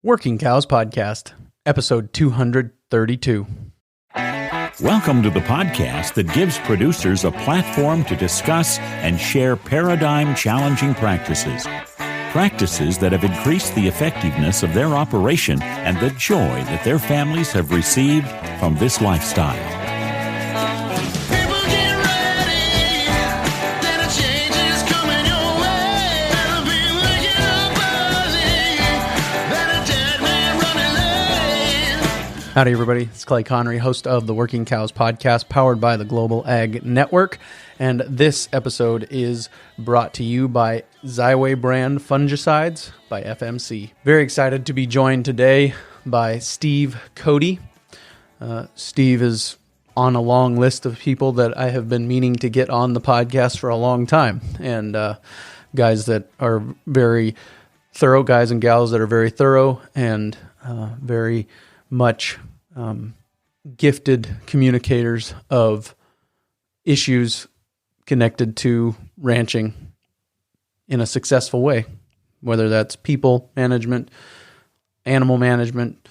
Working Cows Podcast, episode 232. Welcome to the podcast that gives producers a platform to discuss and share paradigm-challenging practices. Practices that have increased the effectiveness of their operation and the joy that their families have received from this lifestyle. Howdy, everybody. It's Clay Connery, host of the Working Cows Podcast, powered by the Global Ag Network. And this episode is brought to you by Xyway brand fungicides by FMC. Very excited to be joined today by Steve Cote. Steve is on a long list of people that I have been meaning to get on the podcast for a long time. And guys that are very thorough, guys and gals that are very thorough and very much gifted communicators of issues connected to ranching in a successful way, whether that's people management, animal management,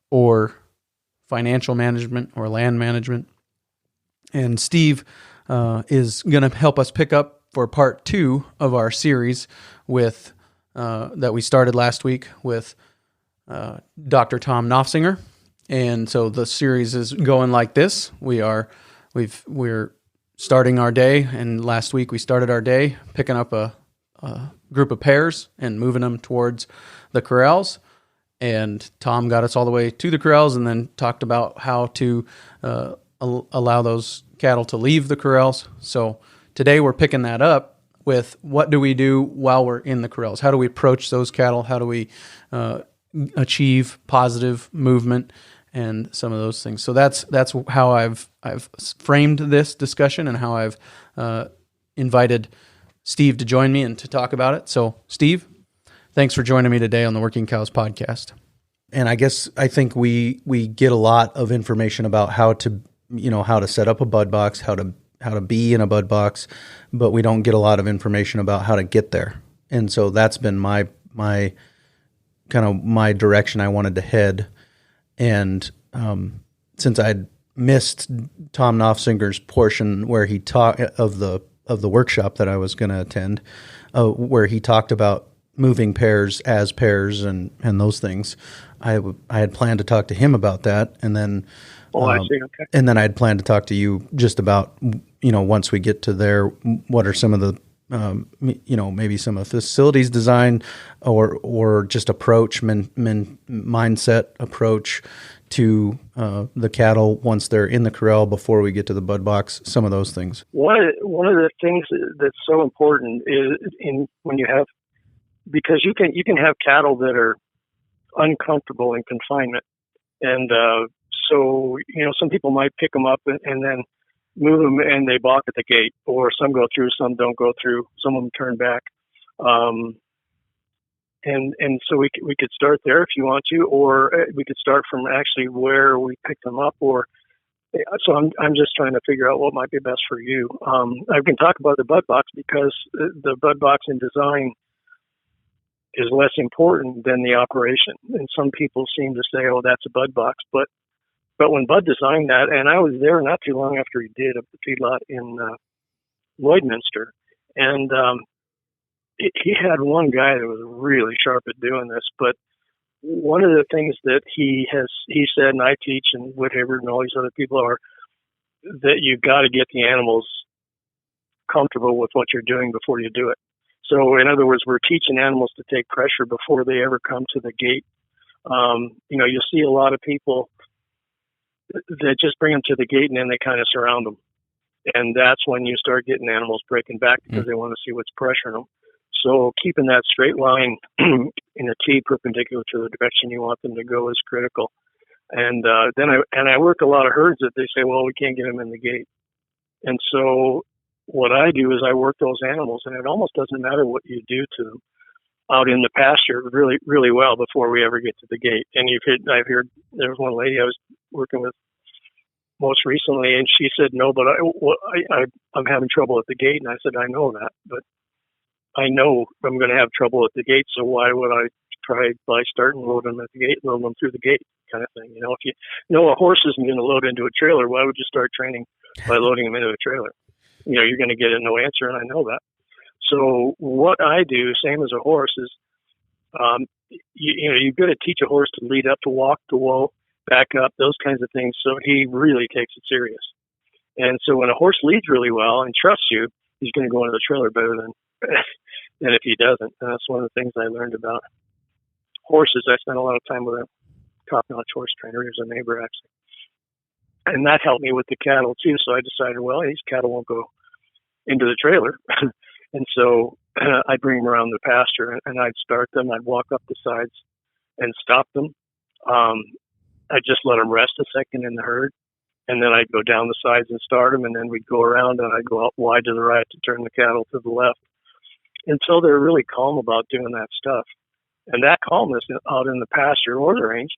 or financial management, or land management. And Steve is going to help us pick up for part 2 of our series with that we started last week with Dr. Tom Noffsinger. And so the series is going like this. We're starting our day, and last week we started our day picking up a group of pairs and moving them towards the corrals. And Tom got us all the way to the corrals and then talked about how to allow those cattle to leave the corrals. So today we're picking that up with what do we do while we're in the corrals? How do we approach those cattle? How do we achieve positive movement and some of those things? So that's how I've framed this discussion and how I've invited Steve to join me and to talk about it. So Steve, thanks for joining me today on the Working Cows Podcast. And I think we get a lot of information about how to set up a bud box, how to be in a bud box, but we don't get a lot of information about how to get there. And so that's been my kind of my direction I wanted to head. And since I'd missed Tom Noffsinger's portion where he talked of the workshop that I was going to attend, where he talked about moving pairs as pairs and those things, I had planned to talk to him about that, and then I see. Okay. And then I had planned to talk to you just about once we get to there, what are some of the maybe some of the facilities design or just approach, mindset approach to the cattle once they're in the corral before we get to the bud box, some of those things. One of the things that's so important is when you have, because you can have cattle that are uncomfortable in confinement. And so, some people might pick them up and then move them and they balk at the gate, or some go through, some don't go through, some of them turn back. And so we could start there if you want to, or we could start from actually where we picked them up. So I'm just trying to figure out what might be best for you. I can talk about the bud box because the bud box in design is less important than the operation. And some people seem to say, oh, that's a bud box, but when Bud designed that, and I was there not too long after he did at the feedlot in Lloydminster, and he had one guy that was really sharp at doing this. But one of the things that he said, and I teach, and Whit Hayward and all these other people are, that you've got to get the animals comfortable with what you're doing before you do it. So in other words, we're teaching animals to take pressure before they ever come to the gate. You'll see a lot of people that just bring them to the gate and then they kind of surround them. And that's when you start getting animals breaking back because they want to see what's pressuring them. So keeping that straight line in a T perpendicular to the direction you want them to go is critical. And then I work a lot of herds that they say, well, we can't get them in the gate. And so what I do is I work those animals, and it almost doesn't matter what you do to them out in the pasture really, really well before we ever get to the gate. And I've heard there was one lady I was working with most recently, and she said, no, but I'm having trouble at the gate. And I said, I know that, but I know I'm going to have trouble at the gate, so why would I try by starting loading them at the gate, loading them through the gate, kind of thing. If you know a horse isn't going to load into a trailer, why would you start training by loading them into a trailer? You're going to get a no answer, and I know that. So what I do, same as a horse, is you've got to teach a horse to lead up, to walk, to whoa, back up, those kinds of things. So he really takes it serious. And so when a horse leads really well and trusts you, he's going to go into the trailer better than if he doesn't. And that's one of the things I learned about horses. I spent a lot of time with a top-notch horse trainer. He was a neighbor, actually. And that helped me with the cattle, too. So I decided, well, these cattle won't go into the trailer. And so I'd bring them around the pasture, and I'd start them. I'd walk up the sides and stop them. I'd just let them rest a second in the herd. And then I'd go down the sides and start them, and then we'd go around, and I'd go out wide to the right to turn the cattle to the left until they're really calm about doing that stuff. And that calmness out in the pasture or the range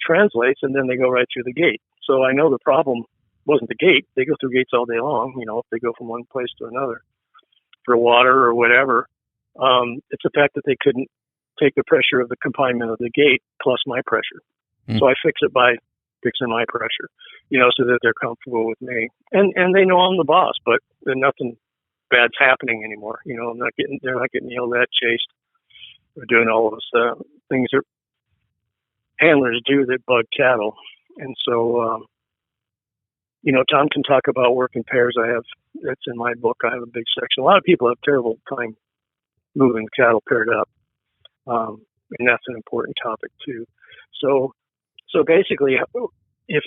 translates, and then they go right through the gate. So I know the problem wasn't the gate. They go through gates all day long, if they go from one place to another for water or whatever. It's the fact that they couldn't take the pressure of the confinement of the gate plus my pressure. So I fix it by fixing my pressure, so that they're comfortable with me. And they know I'm the boss, but nothing bad's happening anymore. They're not getting yelled at, chased, or doing all those things that handlers do that bug cattle. And so, Tom can talk about working pairs. That's in my book. I have a big section. A lot of people have terrible time moving cattle paired up. And that's an important topic too. So basically, if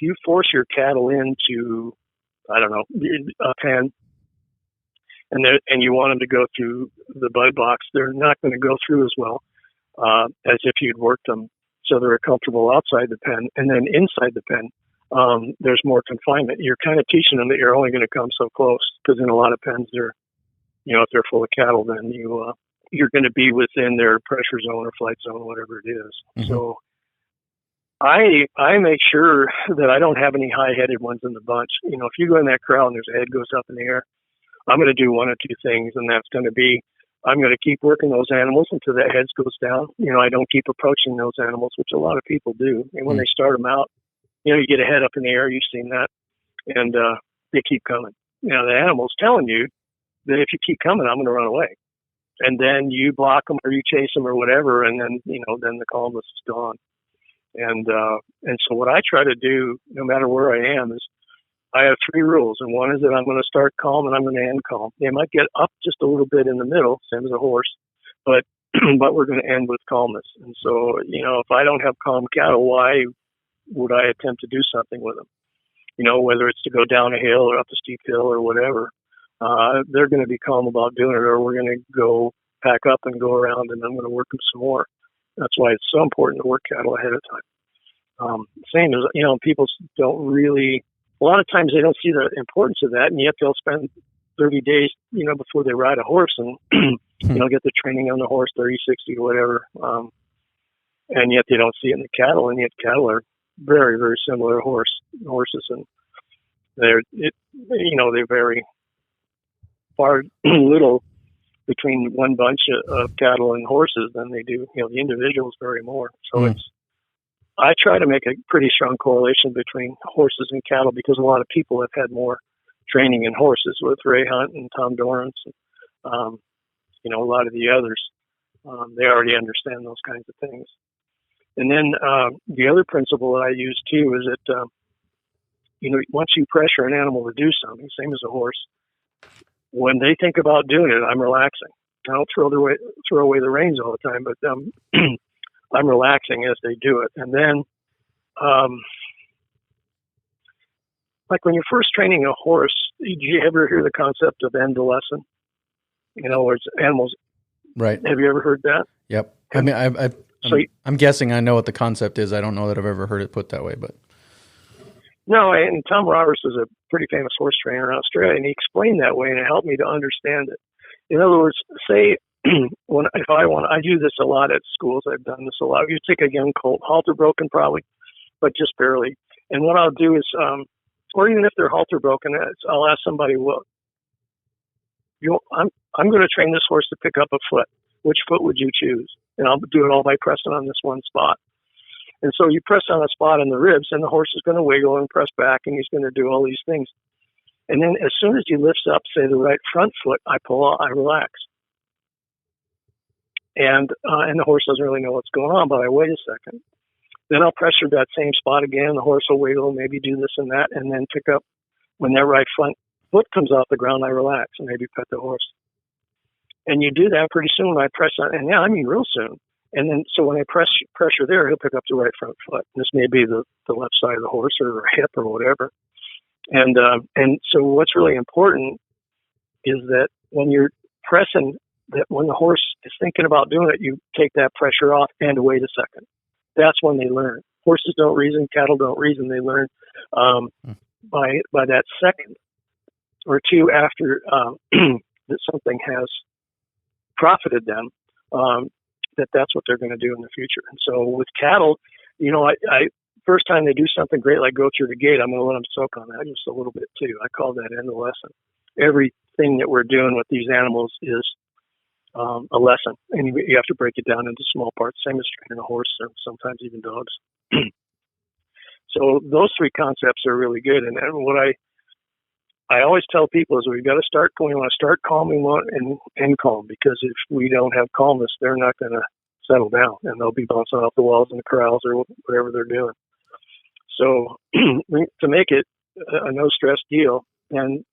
you force your cattle into, I don't know, a pen, and you want them to go through the bud box, they're not going to go through as well as if you'd worked them so they're comfortable outside the pen. And then inside the pen, there's more confinement. You're kind of teaching them that you're only going to come so close, because in a lot of pens, if they're full of cattle, then you're going to be within their pressure zone or flight zone, whatever it is. Mm-hmm. So I make sure that I don't have any high-headed ones in the bunch. If you go in that corral and there's a head goes up in the air, I'm going to do one or two things, and that's going to be, I'm going to keep working those animals until that head goes down. I don't keep approaching those animals, which a lot of people do. And when they start them out, you get a head up in the air, you've seen that, and they keep coming. The animal's telling you that if you keep coming, I'm going to run away. And then you block them or you chase them or whatever, and then, then the calmness is gone. And so what I try to do, no matter where I am, is I have three rules. And one is that I'm going to start calm and I'm going to end calm. They might get up just a little bit in the middle, same as a horse, but we're going to end with calmness. And so, if I don't have calm cattle, why would I attempt to do something with them? Whether it's to go down a hill or up a steep hill or whatever, they're going to be calm about doing it, or we're going to go pack up and go around, and I'm going to work them some more. That's why it's so important to work cattle ahead of time. Same as, people don't really, a lot of times they don't see the importance of that, and yet they'll spend 30 days, before they ride a horse and, get the training on the horse, 30, 60, whatever. And yet they don't see it in the cattle, and yet cattle are very, very similar to horses, and they vary far little between one bunch of cattle and horses than they do, the individuals vary more. So I try to make a pretty strong correlation between horses and cattle, because a lot of people have had more training in horses with Ray Hunt and Tom Dorrance, and, a lot of the others. They already understand those kinds of things. And then the other principle that I use too is that, once you pressure an animal to do something, same as a horse, when they think about doing it, I'm relaxing. I don't throw away the reins all the time, but I'm relaxing as they do it. And then, like when you're first training a horse, did you ever hear the concept of end the lesson? Where it's animals. Right. Have you ever heard that? Yep. I mean, I'm guessing I know what the concept is. I don't know that I've ever heard it put that way, but. No, and Tom Roberts was a pretty famous horse trainer in Australia, and he explained that way, and it helped me to understand it. In other words, say, I do this a lot at schools. I've done this a lot. You take a young colt, halter broken probably, but just barely. And what I'll do is, or even if they're halter broken, I'll ask somebody, well, I'm going to train this horse to pick up a foot. Which foot would you choose? and I'll do it all by pressing on this one spot. And so you press on a spot in the ribs, and the horse is going to wiggle and press back, and he's going to do all these things. And then as soon as he lifts up, say, the right front foot, I pull out, I relax. And the horse doesn't really know what's going on, but I wait a second. Then I'll pressure that same spot again. The horse will wiggle, maybe do this and that, and then pick up. When that right front foot comes off the ground, I relax and maybe pet the horse. And you do that pretty soon. I press on, and I mean real soon. And then, so when I pressure there, he'll pick up the right front foot. This may be the left side of the horse or hip or whatever. And so what's really important is that when you're pressing, that when the horse is thinking about doing it, you take that pressure off and wait a second. That's when they learn. Horses don't reason, cattle don't reason. They learn by that second or two after that something has profited them. That's what they're going to do in the future. And so with cattle, I first time they do something great, like go through the gate, I'm going to let them soak on that just a little bit too. I call that end of lesson. Everything that we're doing with these animals is a lesson, and you have to break it down into small parts, same as training a horse or sometimes even dogs. So those three concepts are really good. And what I always tell people is we want to start calm and end calm, because if we don't have calmness, they're not going to settle down, and they'll be bouncing off the walls in the corrals or whatever they're doing. So to make it a no stress deal, and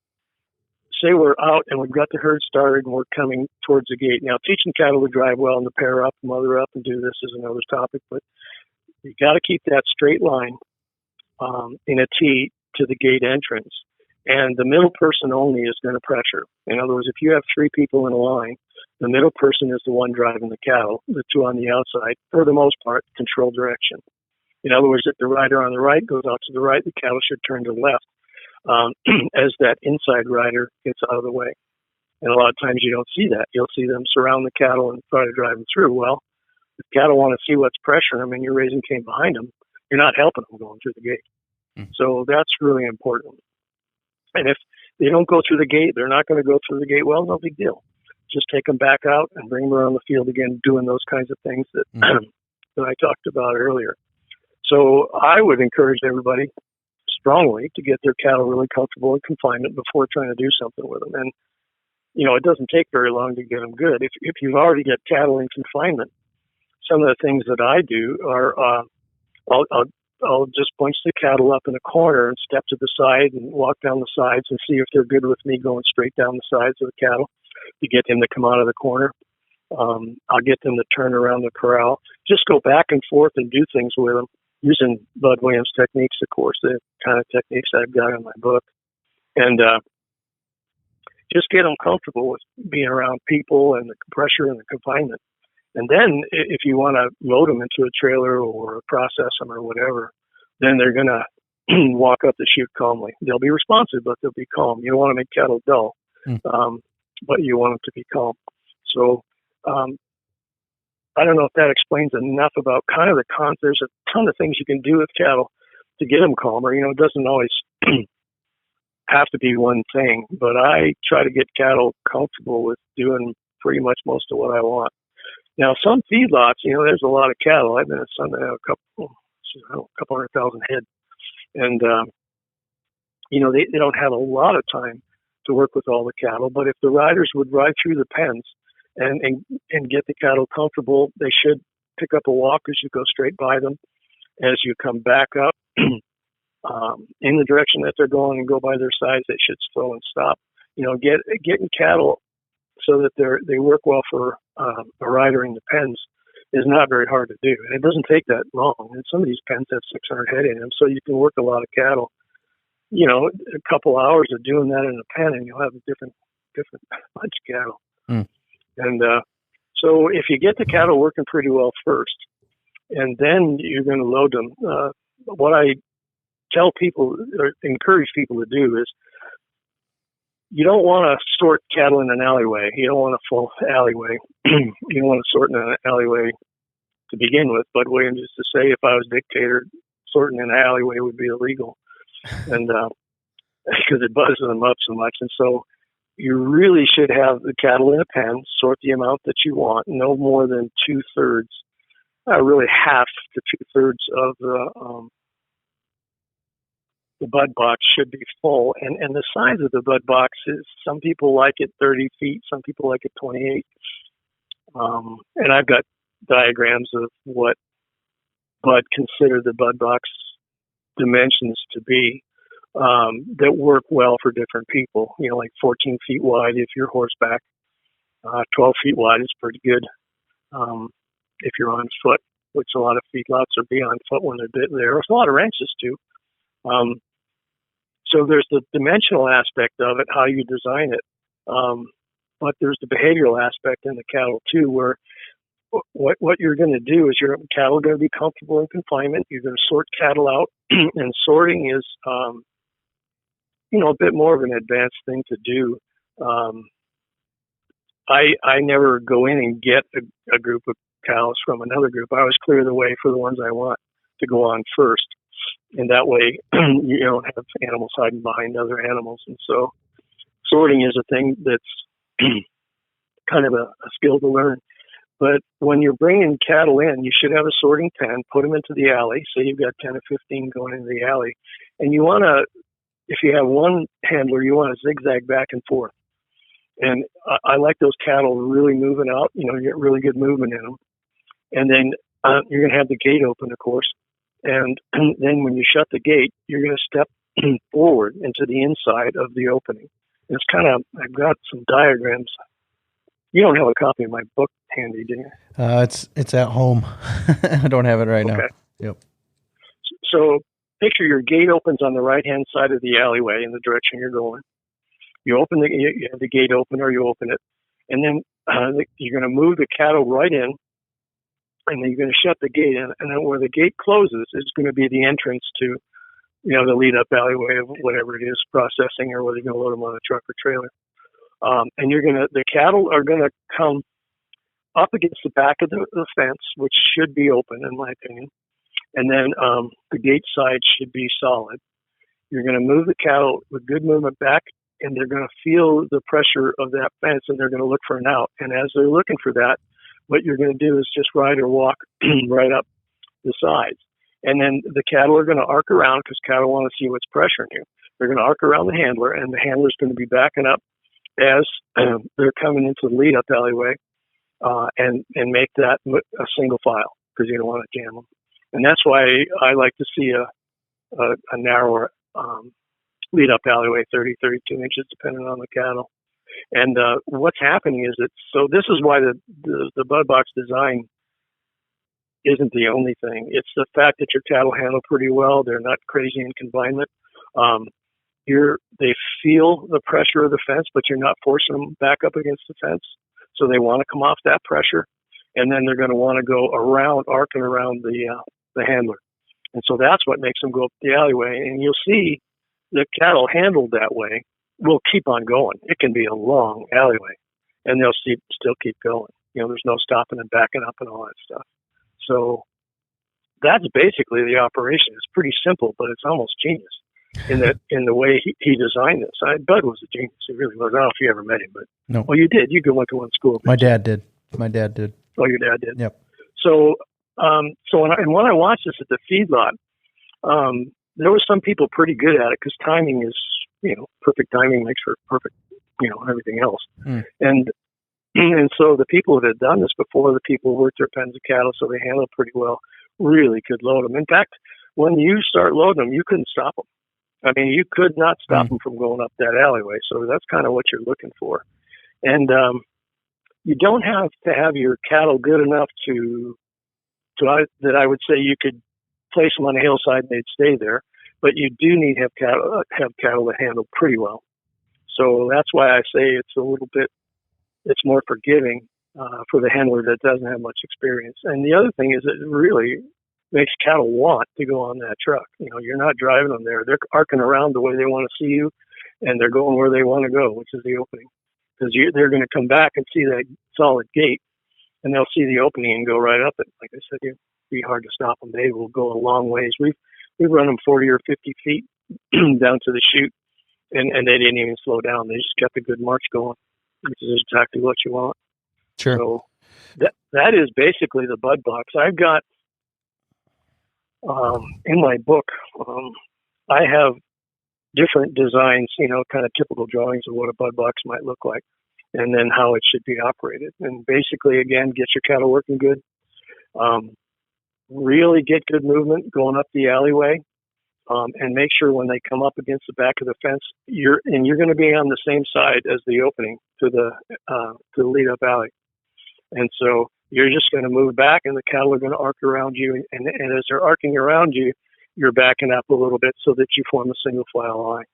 say we're out and we've got the herd started and we're coming towards the gate. Now, teaching cattle to drive well and to pair up, mother up, and do this is another topic, but you got to keep that straight line in a T to the gate entrance. And the middle person only is going to pressure. In other words, if you have three people in a line, the middle person is the one driving the cattle. The two on the outside, for the most part, control direction. In other words, if the rider on the right goes out to the right, the cattle should turn to the left as that inside rider gets out of the way. And a lot of times you don't see that. You'll see them surround the cattle and try to drive them through. Well, if cattle want to see what's pressuring them and you're raising cane behind them, you're not helping them going through the gate. So that's really important. And if they don't go through the gate, they're not going to go through the gate. Well, no big deal. Just take them back out and bring them around the field again, doing those kinds of things that that I talked about earlier. So I would encourage everybody strongly to get their cattle really comfortable in confinement before trying to do something with them. And, it doesn't take very long to get them good. If you've already got cattle in confinement, some of the things that I do are I'll just bunch the cattle up in a corner and step to the side and walk down the sides and see if they're good with me going straight down the sides of the cattle to get them to come out of the corner. I'll get them to turn around the corral. Just go back and forth and do things with them using Bud Williams techniques, of course, the kind of techniques I've got in my book. And just get them comfortable with being around people and the pressure and the confinement. And then if you want to load them into a trailer or process them or whatever, then they're going to walk up the chute calmly. They'll be responsive, but they'll be calm. You don't want to make cattle dull, but you want them to be calm. So I don't know if that explains enough about kind of the there's a ton of things you can do with cattle to get them calmer. It doesn't always have to be one thing, but I try to get cattle comfortable with doing pretty much most of what I want. Now, some feedlots, there's a lot of cattle. I've been at some that have a couple 100,000 head. And, they don't have a lot of time to work with all the cattle. But if the riders would ride through the pens and get the cattle comfortable, they should pick up a walk as you go straight by them. As you come back up in the direction that they're going and go by their sides, they should slow and stop. Getting cattle so that they work well for a rider in the pens is not very hard to do. And it doesn't take that long. And some of these pens have 600 head in them, so you can work a lot of cattle. A couple hours of doing that in a pen, and you'll have a different bunch of cattle. And so if you get the cattle working pretty well first, and then you're going to load them, what I tell people or encourage people to do is, you don't want to sort cattle in an alleyway. You don't want a full alleyway. You don't want to sort in an alleyway to begin with. But Williams used to say, if I was dictator, sorting in an alleyway would be illegal, and because it buzzes them up so much. And so you really should have the cattle in a pen, sort the amount that you want, no more than 2/3, really half to 2/3 of the bud box should be full. And the size of the bud box is, some people like it 30 feet, some people like it 28. And I've got diagrams of what Bud considered the bud box dimensions to be, that work well for different people. Like 14 feet wide if you're horseback, 12 feet wide is pretty good if you're on foot, which a lot of feedlots are be on foot when they're there. There's a lot of ranches too. So there's the dimensional aspect of it, how you design it. But there's the behavioral aspect in the cattle too, where what you're going to do is your cattle are going to be comfortable in confinement. You're going to sort cattle out, and sorting is, a bit more of an advanced thing to do. I never go in and get a group of cows from another group. I always clear the way for the ones I want to go on first, and that way you don't have animals hiding behind other animals. And so sorting is a thing that's kind of a skill to learn. But when you're bringing cattle in, you should have a sorting pen, put them into the alley. Say you've got 10 or 15 going into the alley. And you want to, if you have one handler, you want to zigzag back and forth. And I like those cattle really moving out. You get really good movement in them. And then you're going to have the gate open, of course. And then when you shut the gate, you're going to step forward into the inside of the opening. And it's kind of, I've got some diagrams. You don't have a copy of my book handy, do you? It's at home. I don't have it right now. Yep. So picture your gate opens on the right-hand side of the alleyway in the direction you're going. You have the gate open, or you open it, and then you're going to move the cattle right in, and then you're going to shut the gate in, and then where the gate closes is going to be the entrance to, the lead-up alleyway of whatever it is, processing, or whether you're going to load them on a truck or trailer. And the cattle are going to come up against the back of the fence, which should be open, in my opinion. And then the gate side should be solid. You're going to move the cattle with good movement back, and they're going to feel the pressure of that fence, and they're going to look for an out. And as they're looking for that, what you're going to do is just ride or walk right up the sides. And then the cattle are going to arc around, because cattle want to see what's pressuring you. They're going to arc around the handler, and the handler's going to be backing up as they're coming into the lead-up alleyway, and make that a single file, because you don't want to jam them. And that's why I like to see a narrower lead-up alleyway, 30, 32 inches, depending on the cattle. And what's happening is so this is why the bud box design isn't the only thing. It's the fact that your cattle handle pretty well. They're not crazy in confinement. They feel the pressure of the fence, but you're not forcing them back up against the fence. So they want to come off that pressure, and then they're going to want to go around, arcing around the handler. And so that's what makes them go up the alleyway. And you'll see the cattle handled that way will keep on going. It can be a long alleyway, and they'll still keep going. There's no stopping and backing up and all that stuff. So that's basically the operation. It's pretty simple, but it's almost genius in the way he designed this. Bud was a genius. He really was. I don't know if you ever met him, but no. Well, you did. You went to one school. My dad did. Oh, your dad did. Yep. So when I watched this at the feedlot, there were some people pretty good at it, because timing is, perfect timing makes for perfect, everything else. And so the people that had done this before, the people who worked their pens of cattle, so they handled pretty well, really could load them. In fact, when you start loading them, you couldn't stop them. I mean, you could not stop them from going up that alleyway. So that's kind of what you're looking for. And you don't have to have your cattle good enough that I would say you could place them on a hillside and they'd stay there. But you do need to have cattle that handle pretty well. So that's why I say it's more forgiving for the handler that doesn't have much experience. And the other thing is, it really makes cattle want to go on that truck. You're not driving them there. They're arcing around the way they want to see you, and they're going where they want to go, which is the opening. Because they're going to come back and see that solid gate, and they'll see the opening and go right up it. Like I said, it'd be hard to stop them. They will go a long ways. We've run them 40 or 50 feet down to the chute, and they didn't even slow down. They just kept a good march going, which is exactly what you want. Sure. So that is basically the bud box. I've got in my book. I have different designs, kind of typical drawings of what a bud box might look like, and then how it should be operated. And basically, again, get your cattle working good. Really get good movement going up the alleyway, and make sure when they come up against the back of the fence, you're going to be on the same side as the opening to the lead up alley. And so you're just going to move back, and the cattle are going to arc around you. And as they're arcing around you, you're backing up a little bit so that you form a single file line.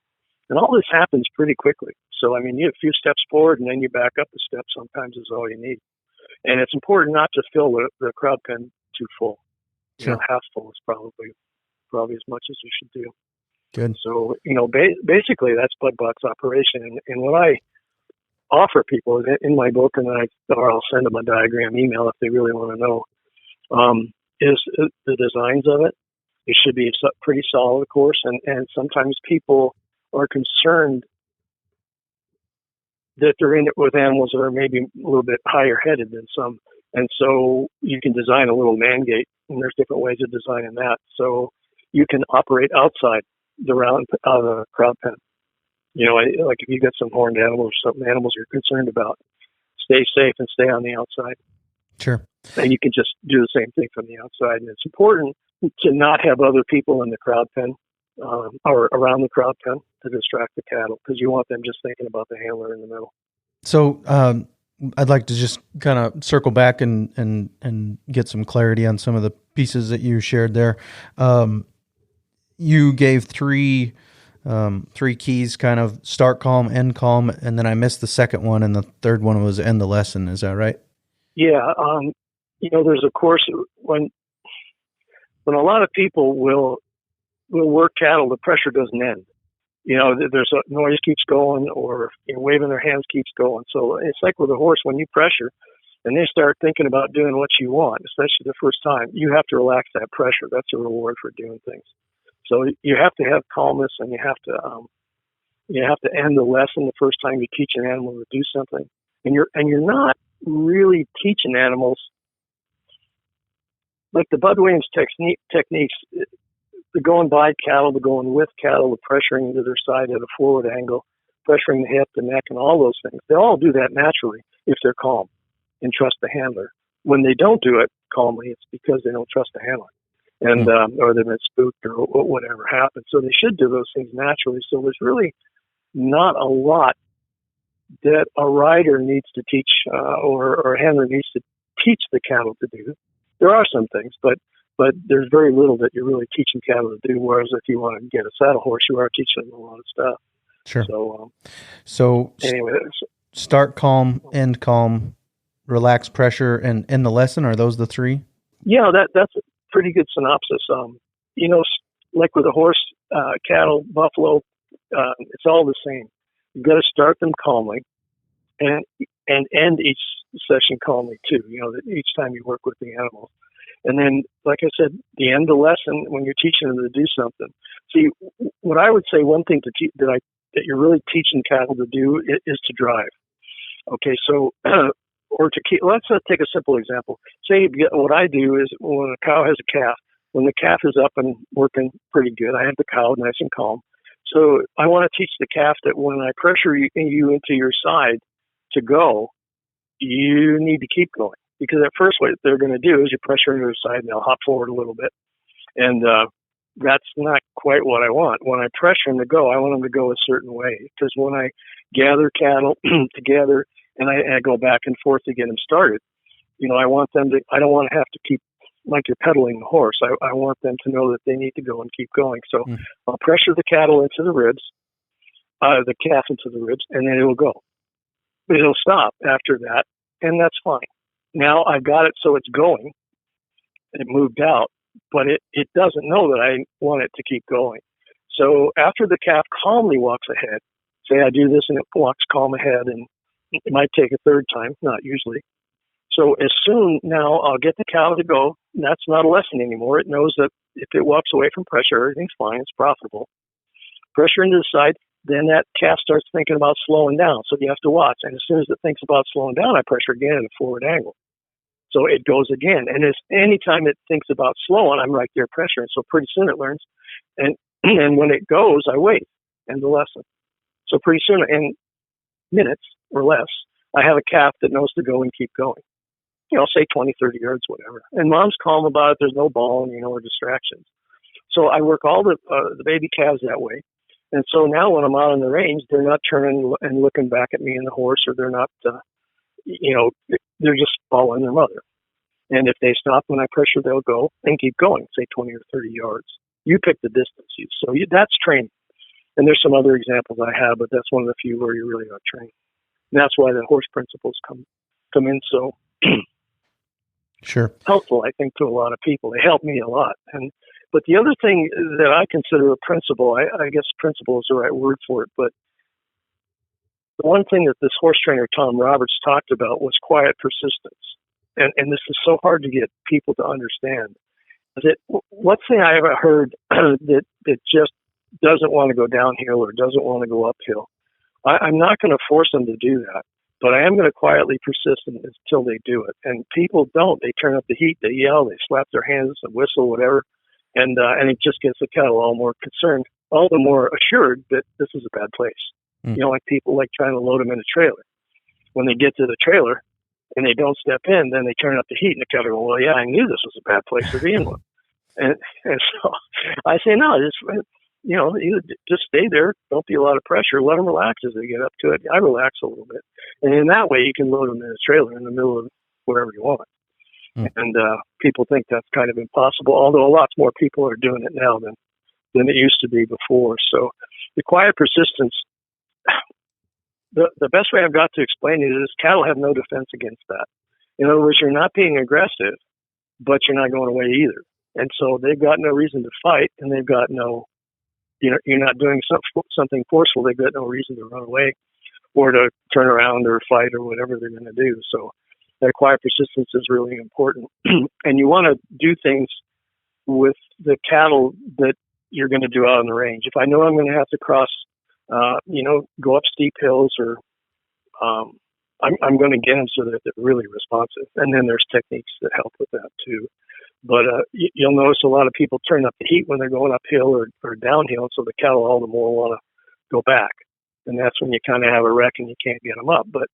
And all this happens pretty quickly. So, I mean, you have a few steps forward, and then you back up a step sometimes is all you need. And it's important not to fill the crowd pen too full. Sure. Half full is probably as much as you should do. Good. So, basically that's bud box operation. And what I offer people in my book, or I'll send them a diagram email if they really want to know, is the designs of it. It should be pretty solid, of course, and sometimes people are concerned that they're in it with animals that are maybe a little bit higher headed than some. And so you can design a little man gate, and there's different ways of designing that. So you can operate outside the crowd pen. Like if you got some horned animals or something, animals you're concerned about, stay safe and stay on the outside. Sure. And you can just do the same thing from the outside. And it's important to not have other people in the crowd pen or around the crowd pen to distract the cattle, because you want them just thinking about the handler in the middle. So I'd like to just kind of circle back and get some clarity on some of the pieces that you shared there. You gave three keys, kind of start calm, end calm, and then I missed the second one, and the third one was end the lesson. Is that right? Yeah. There's of course when a lot of people will work cattle, the pressure doesn't end. There's a noise keeps going, or waving their hands keeps going. So it's like with a horse, when you pressure and they start thinking about doing what you want, especially the first time, you have to relax that pressure. That's a reward for doing things. So you have to have calmness, and you have to end the lesson the first time you teach an animal to do something. And you're not really teaching animals like the Bud Williams techniques. The going by cattle, the going with cattle, the pressuring to their side at a forward angle, pressuring the hip, the neck, and all those things. They all do that naturally if they're calm and trust the handler. When they don't do it calmly, it's because they don't trust the handler, and or they've been spooked or whatever happened. So they should do those things naturally. So there's really not a lot that a rider needs to teach or a handler needs to teach the cattle to do. There are some things, but there's very little that you're really teaching cattle to do, whereas if you want to get a saddle horse, you are teaching them a lot of stuff. Sure. So anyway. Start calm, end calm, relax pressure, and end the lesson. Are those the three? Yeah, that's a pretty good synopsis. Like with a horse, cattle, buffalo, it's all the same. You've got to start them calmly and end each session calmly too, each time you work with the animals. And then, like I said, the end of the lesson, when you're teaching them to do something. See, what I would say, one thing that you're really teaching cattle to do is to drive. Okay, so, let's take a simple example. Say what I do is when a cow has a calf, when the calf is up and working pretty good, I have the cow nice and calm. So I want to teach the calf that when I pressure you into your side to go, you need to keep going. Because at first what they're going to do is you pressure into their side and they'll hop forward a little bit. And that's not quite what I want. When I pressure them to go, I want them to go a certain way. Because when I gather cattle together and I go back and forth to get them started, I want them to, I don't want to have to keep, like you're pedaling the horse. I want them to know that they need to go and keep going. So I'll pressure the cattle into the ribs, the calf into the ribs, and then it will go. But it'll stop after that, and that's fine. Now I've got it so it's going. It moved out, but it doesn't know that I want it to keep going. So after the calf calmly walks ahead, say I do this and it walks calm ahead, and it might take a third time, not usually. So as soon now I'll get the cow to go. That's not a lesson anymore. It knows that if it walks away from pressure, everything's fine. It's profitable. Pressure into the side, then that calf starts thinking about slowing down. So you have to watch. And as soon as it thinks about slowing down, I pressure again at a forward angle. So it goes again. And anytime it thinks about slowing, I'm right there pressuring. So pretty soon it learns. And when it goes, I wait. End the lesson. So pretty soon, in minutes or less, I have a calf that knows to go and keep going. Say 20, 30 yards, whatever. And mom's calm about it. There's no bawling, or distractions. So I work all the baby calves that way. And so now when I'm out on the range, they're not turning and looking back at me and the horse, or they're not, they're just following their mother. And if they stop when I pressure, they'll go and keep going, say 20 or 30 yards. You pick the distance. That's training. And there's some other examples I have, but that's one of the few where you really are training. And that's why the horse principles come in so sure helpful, I think, to a lot of people. They help me a lot. But the other thing that I consider a principle, I guess principle is the right word for it, but the one thing that this horse trainer, Tom Roberts, talked about was quiet persistence. And this is so hard to get people to understand. One thing I ever heard that just doesn't want to go downhill or doesn't want to go uphill, I'm not going to force them to do that, but I am going to quietly persist until they do it. And people don't. They turn up the heat, they yell, they slap their hands and whistle, whatever, and it just gets the cattle all more concerned, all the more assured that this is a bad place. Like people like trying to load them in a trailer. When they get to the trailer and they don't step in, then they turn up the heat and the cattle go, well, yeah, I knew this was a bad place to be in one. And so I say, no, you just stay there. Don't be a lot of pressure. Let them relax as they get up to it. I relax a little bit. And in that way, you can load them in a trailer in the middle of wherever you want. And people think that's kind of impossible, although a lot more people are doing it now than it used to be before. So the quiet persistence, the best way I've got to explain it is cattle have no defense against that. In other words, you're not being aggressive, but you're not going away either. And so they've got no reason to fight, and they've got no, you're not doing something forceful. They've got no reason to run away or to turn around or fight or whatever they're going to do. So that quiet persistence is really important. And you want to do things with the cattle that you're going to do out on the range. If I know I'm going to have to cross, go up steep hills, or I'm going to get them so that they're really responsive. And then there's techniques that help with that too. But you'll notice a lot of people turn up the heat when they're going uphill or downhill, so the cattle all the more want to go back. And that's when you kind of have a wreck and you can't get them up. But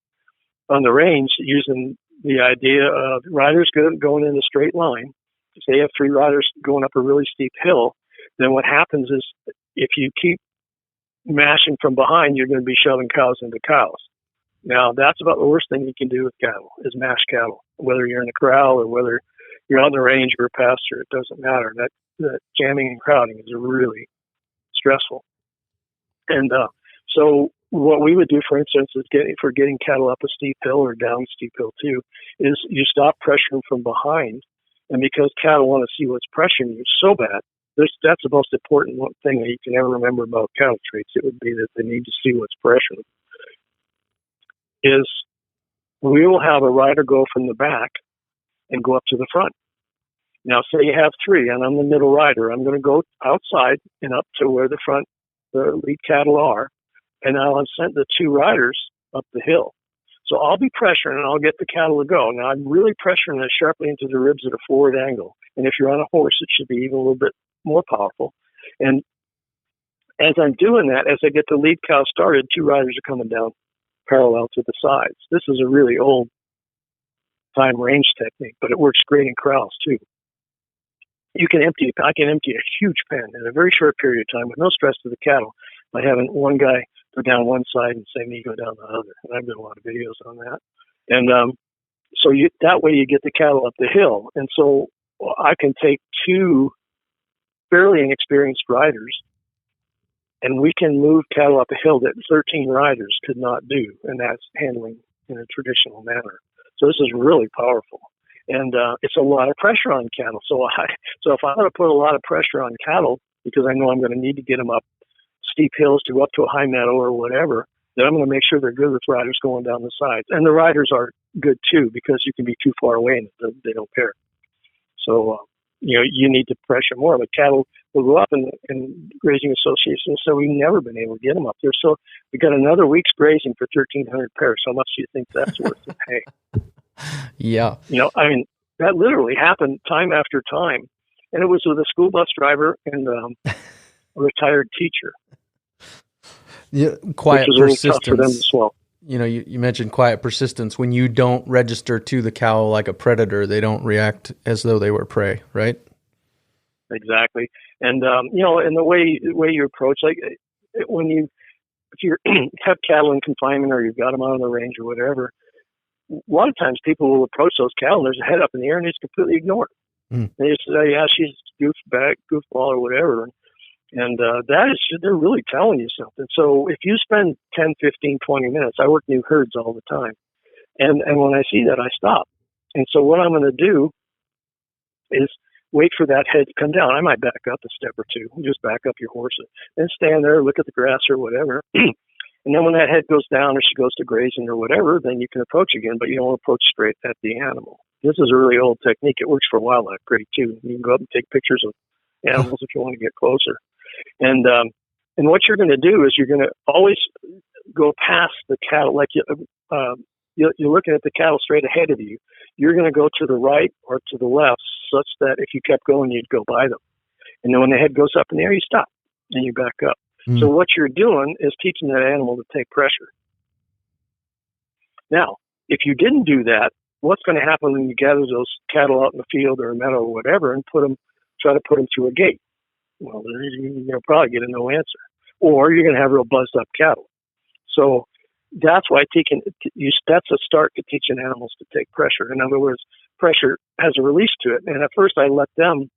on the range, using the idea of riders going in a straight line, if they have 3 riders going up a really steep hill, then what happens is if you keep mashing from behind, you're going to be shoving cows into cows. Now, that's about the worst thing you can do with cattle, is mash cattle, whether you're in a corral or whether you're on the range or a pasture. It doesn't matter. That jamming and crowding is really stressful. And so what we would do, for instance, is getting cattle up a steep hill or down a steep hill too, is you stop pressuring from behind. And because cattle want to see what's pressuring you so bad, that's the most important thing that you can ever remember about cattle traits. It would be that they need to see what's pressuring them. Is we will have a rider go from the back and go up to the front. Now, say you have 3, and I'm the middle rider. I'm going to go outside and up to where the lead cattle are, and I'll send the 2 riders up the hill. So I'll be pressuring, and I'll get the cattle to go. Now, I'm really pressuring it sharply into the ribs at a forward angle. And if you're on a horse, it should be even a little bit more powerful. And as I'm doing that, as I get the lead cow started, 2 riders are coming down parallel to the sides. This is a really old time range technique, but it works great in corrals too. I can empty a huge pen in a very short period of time with no stress to the cattle by having one guy go down one side and say me go down the other. And I've done a lot of videos on that. And so that way you get the cattle up the hill. And so I can take 2 fairly inexperienced riders, and we can move cattle up a hill that 13 riders could not do, and that's handling in a traditional manner. So this is really powerful, and it's a lot of pressure on cattle. So if I want to put a lot of pressure on cattle because I know I'm going to need to get them up steep hills to go up to a high meadow or whatever, then I'm going to make sure they're good with riders going down the sides, and the riders are good too because you can be too far away and they don't pair. So you need to pressure more. But cattle will go up in grazing associations, so we've never been able to get them up there. So we got another week's grazing for 1,300 pairs. How much do you think that's worth to pay? Yeah. That literally happened time after time. And it was with a school bus driver and a retired teacher. Yeah, quiet which was persistence. really tough for them as well. You mentioned quiet persistence. When you don't register to the cow like a predator, they don't react as though they were prey, right? Exactly. And, and the way you approach, like if you have cattle in confinement or you've got them out on the range or whatever, a lot of times people will approach those cattle and there's a head up in the air and it's completely ignored. They just say, yeah, she's goofball or whatever. And they're really telling you something. So if you spend 10, 15, 20 minutes, I work new herds all the time. And when I see that, I stop. And so what I'm going to do is wait for that head to come down. I might back up a step or two, just back up your horse and stand there, look at the grass or whatever. And then when that head goes down or she goes to grazing or whatever, then you can approach again, but you don't approach straight at the animal. This is a really old technique. It works for wildlife great too. You can go up and take pictures of animals if you want to get closer. And what you're going to do is you're going to always go past the cattle, like you're looking at the cattle straight ahead of you. You're going to go to the right or to the left such that if you kept going, you'd go by them. And then when the head goes up in the air, you stop and you back up. So what you're doing is teaching that animal to take pressure. Now, if you didn't do that, what's going to happen when you gather those cattle out in the field or a meadow or whatever and try to put them through a gate? Well, you'll probably get a no answer. Or you're going to have real buzzed up cattle. So that's why that's a start to teaching animals to take pressure. In other words, pressure has a release to it. And at first I let them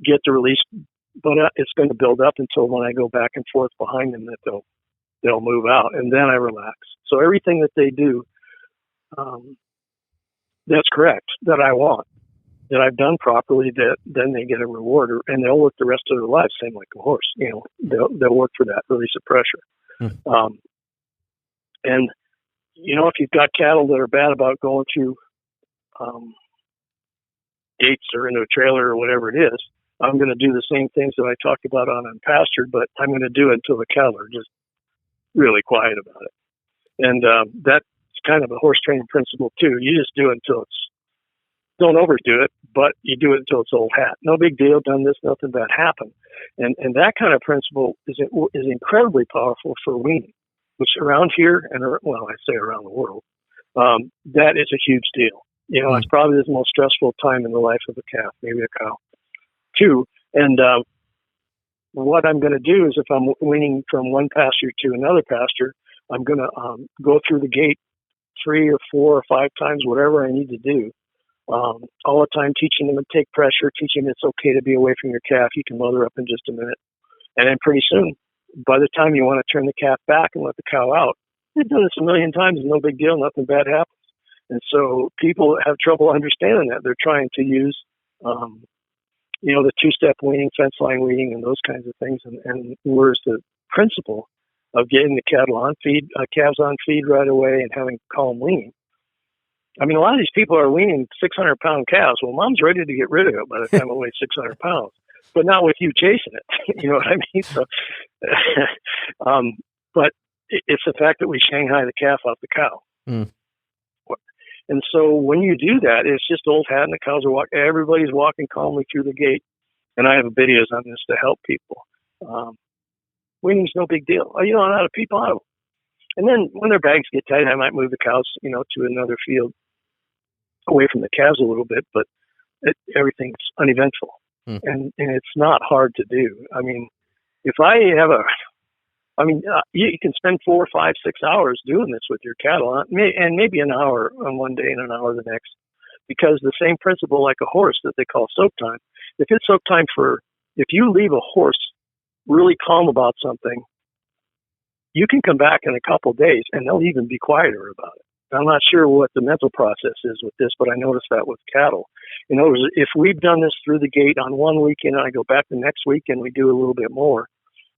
get the release, but it's going to build up until when I go back and forth behind them that they'll move out, and then I relax. So everything that they do, that's correct, that I want, that I've done properly, that then they get a reward, and they'll work the rest of their lives, same like a horse. They'll work for that release of pressure. And if you've got cattle that are bad about going through gates or into a trailer or whatever it is, I'm going to do the same things that I talked about on Unpastured, but I'm going to do it until the cattle are just really quiet about it. And that's kind of a horse training principle too. You just do it until don't overdo it, but you do it until it's old hat. No big deal, done this, nothing bad happened. And that kind of principle is incredibly powerful for weaning, which around here, and I say around the world, that is a huge deal. It's probably the most stressful time in the life of a calf, maybe a cow too. And what I'm going to do is if I'm weaning from one pasture to another pasture, I'm going to go through the gate 3 or 4 or 5 times, whatever I need to do. All the time teaching them to take pressure, teaching them it's okay to be away from your calf. You can load her up in just a minute. And then pretty soon, by the time you want to turn the calf back and let the cow out, they've done this a million times, no big deal, nothing bad happens. And so people have trouble understanding that. They're trying to use, the 2-step weaning, fence line weaning, and those kinds of things. And whereas the principle of getting the cattle on feed, calves on feed right away and having calm weaning. I mean, a lot of these people are weaning 600-pound calves. Well, mom's ready to get rid of it by the time it weighs 600 pounds, but not with you chasing it. You know what I mean? So, but it's the fact that we Shanghai the calf off the cow. And so when you do that, it's just old hat and the cows are walking. Everybody's walking calmly through the gate. And I have videos on this to help people. Weaning's no big deal. I know how to people out of them. And then when their bags get tight, I might move the cows, to another field away from the calves a little bit, but everything's uneventful. And it's not hard to do. I mean, if I have you can spend 4, 5, 6 hours doing this with your cattle, and maybe an hour on one day and an hour the next, because the same principle like a horse that they call soak time. If it's soak time if you leave a horse really calm about something, you can come back in a couple of days and they'll even be quieter about it. I'm not sure what the mental process is with this, but I noticed that with cattle. In other words, if we've done this through the gate on one weekend and I go back the next week and we do a little bit more,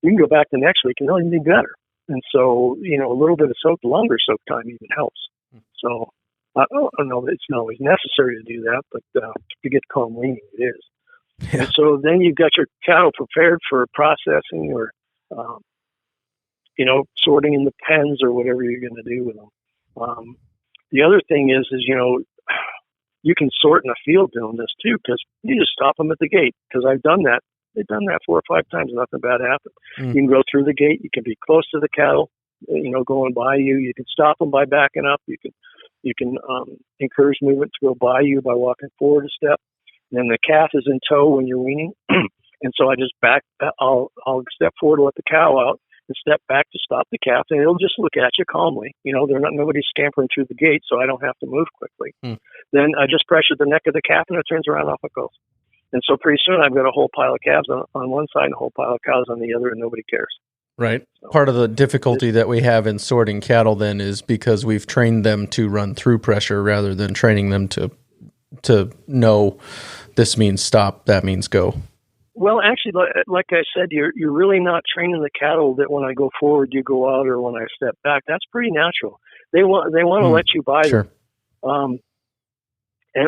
you can go back the next week and they'll even be better. And so, a little bit of longer soak time even helps. So I don't know that it's not always necessary to do that, but to get calm weaning, it is. And so then you've got your cattle prepared for processing or, sorting in the pens or whatever you're going to do with them. The other thing is, you can sort in a field doing this too, because you just stop them at the gate. Because I've done that. They've done that 4 or 5 times. Nothing bad happened. You can go through the gate. You can be close to the cattle, going by you. You can stop them by backing up. You can encourage movement to go by you by walking forward a step. And then the calf is in tow when you're weaning. And so I just I'll step forward to let the cow out and step back to stop the calf. And it'll just look at you calmly. Nobody's scampering through the gate, so I don't have to move quickly. Then I just pressure the neck of the calf and it turns around, off it goes. And so pretty soon I've got a whole pile of calves on one side and a whole pile of cows on the other, and nobody cares. Right. So, part of the difficulty that we have in sorting cattle then is because we've trained them to run through pressure rather than training them to know this means stop, that means go. Well, actually, like I said, you're really not training the cattle that when I go forward, you go out, or when I step back. That's pretty natural. They want to let you buy them,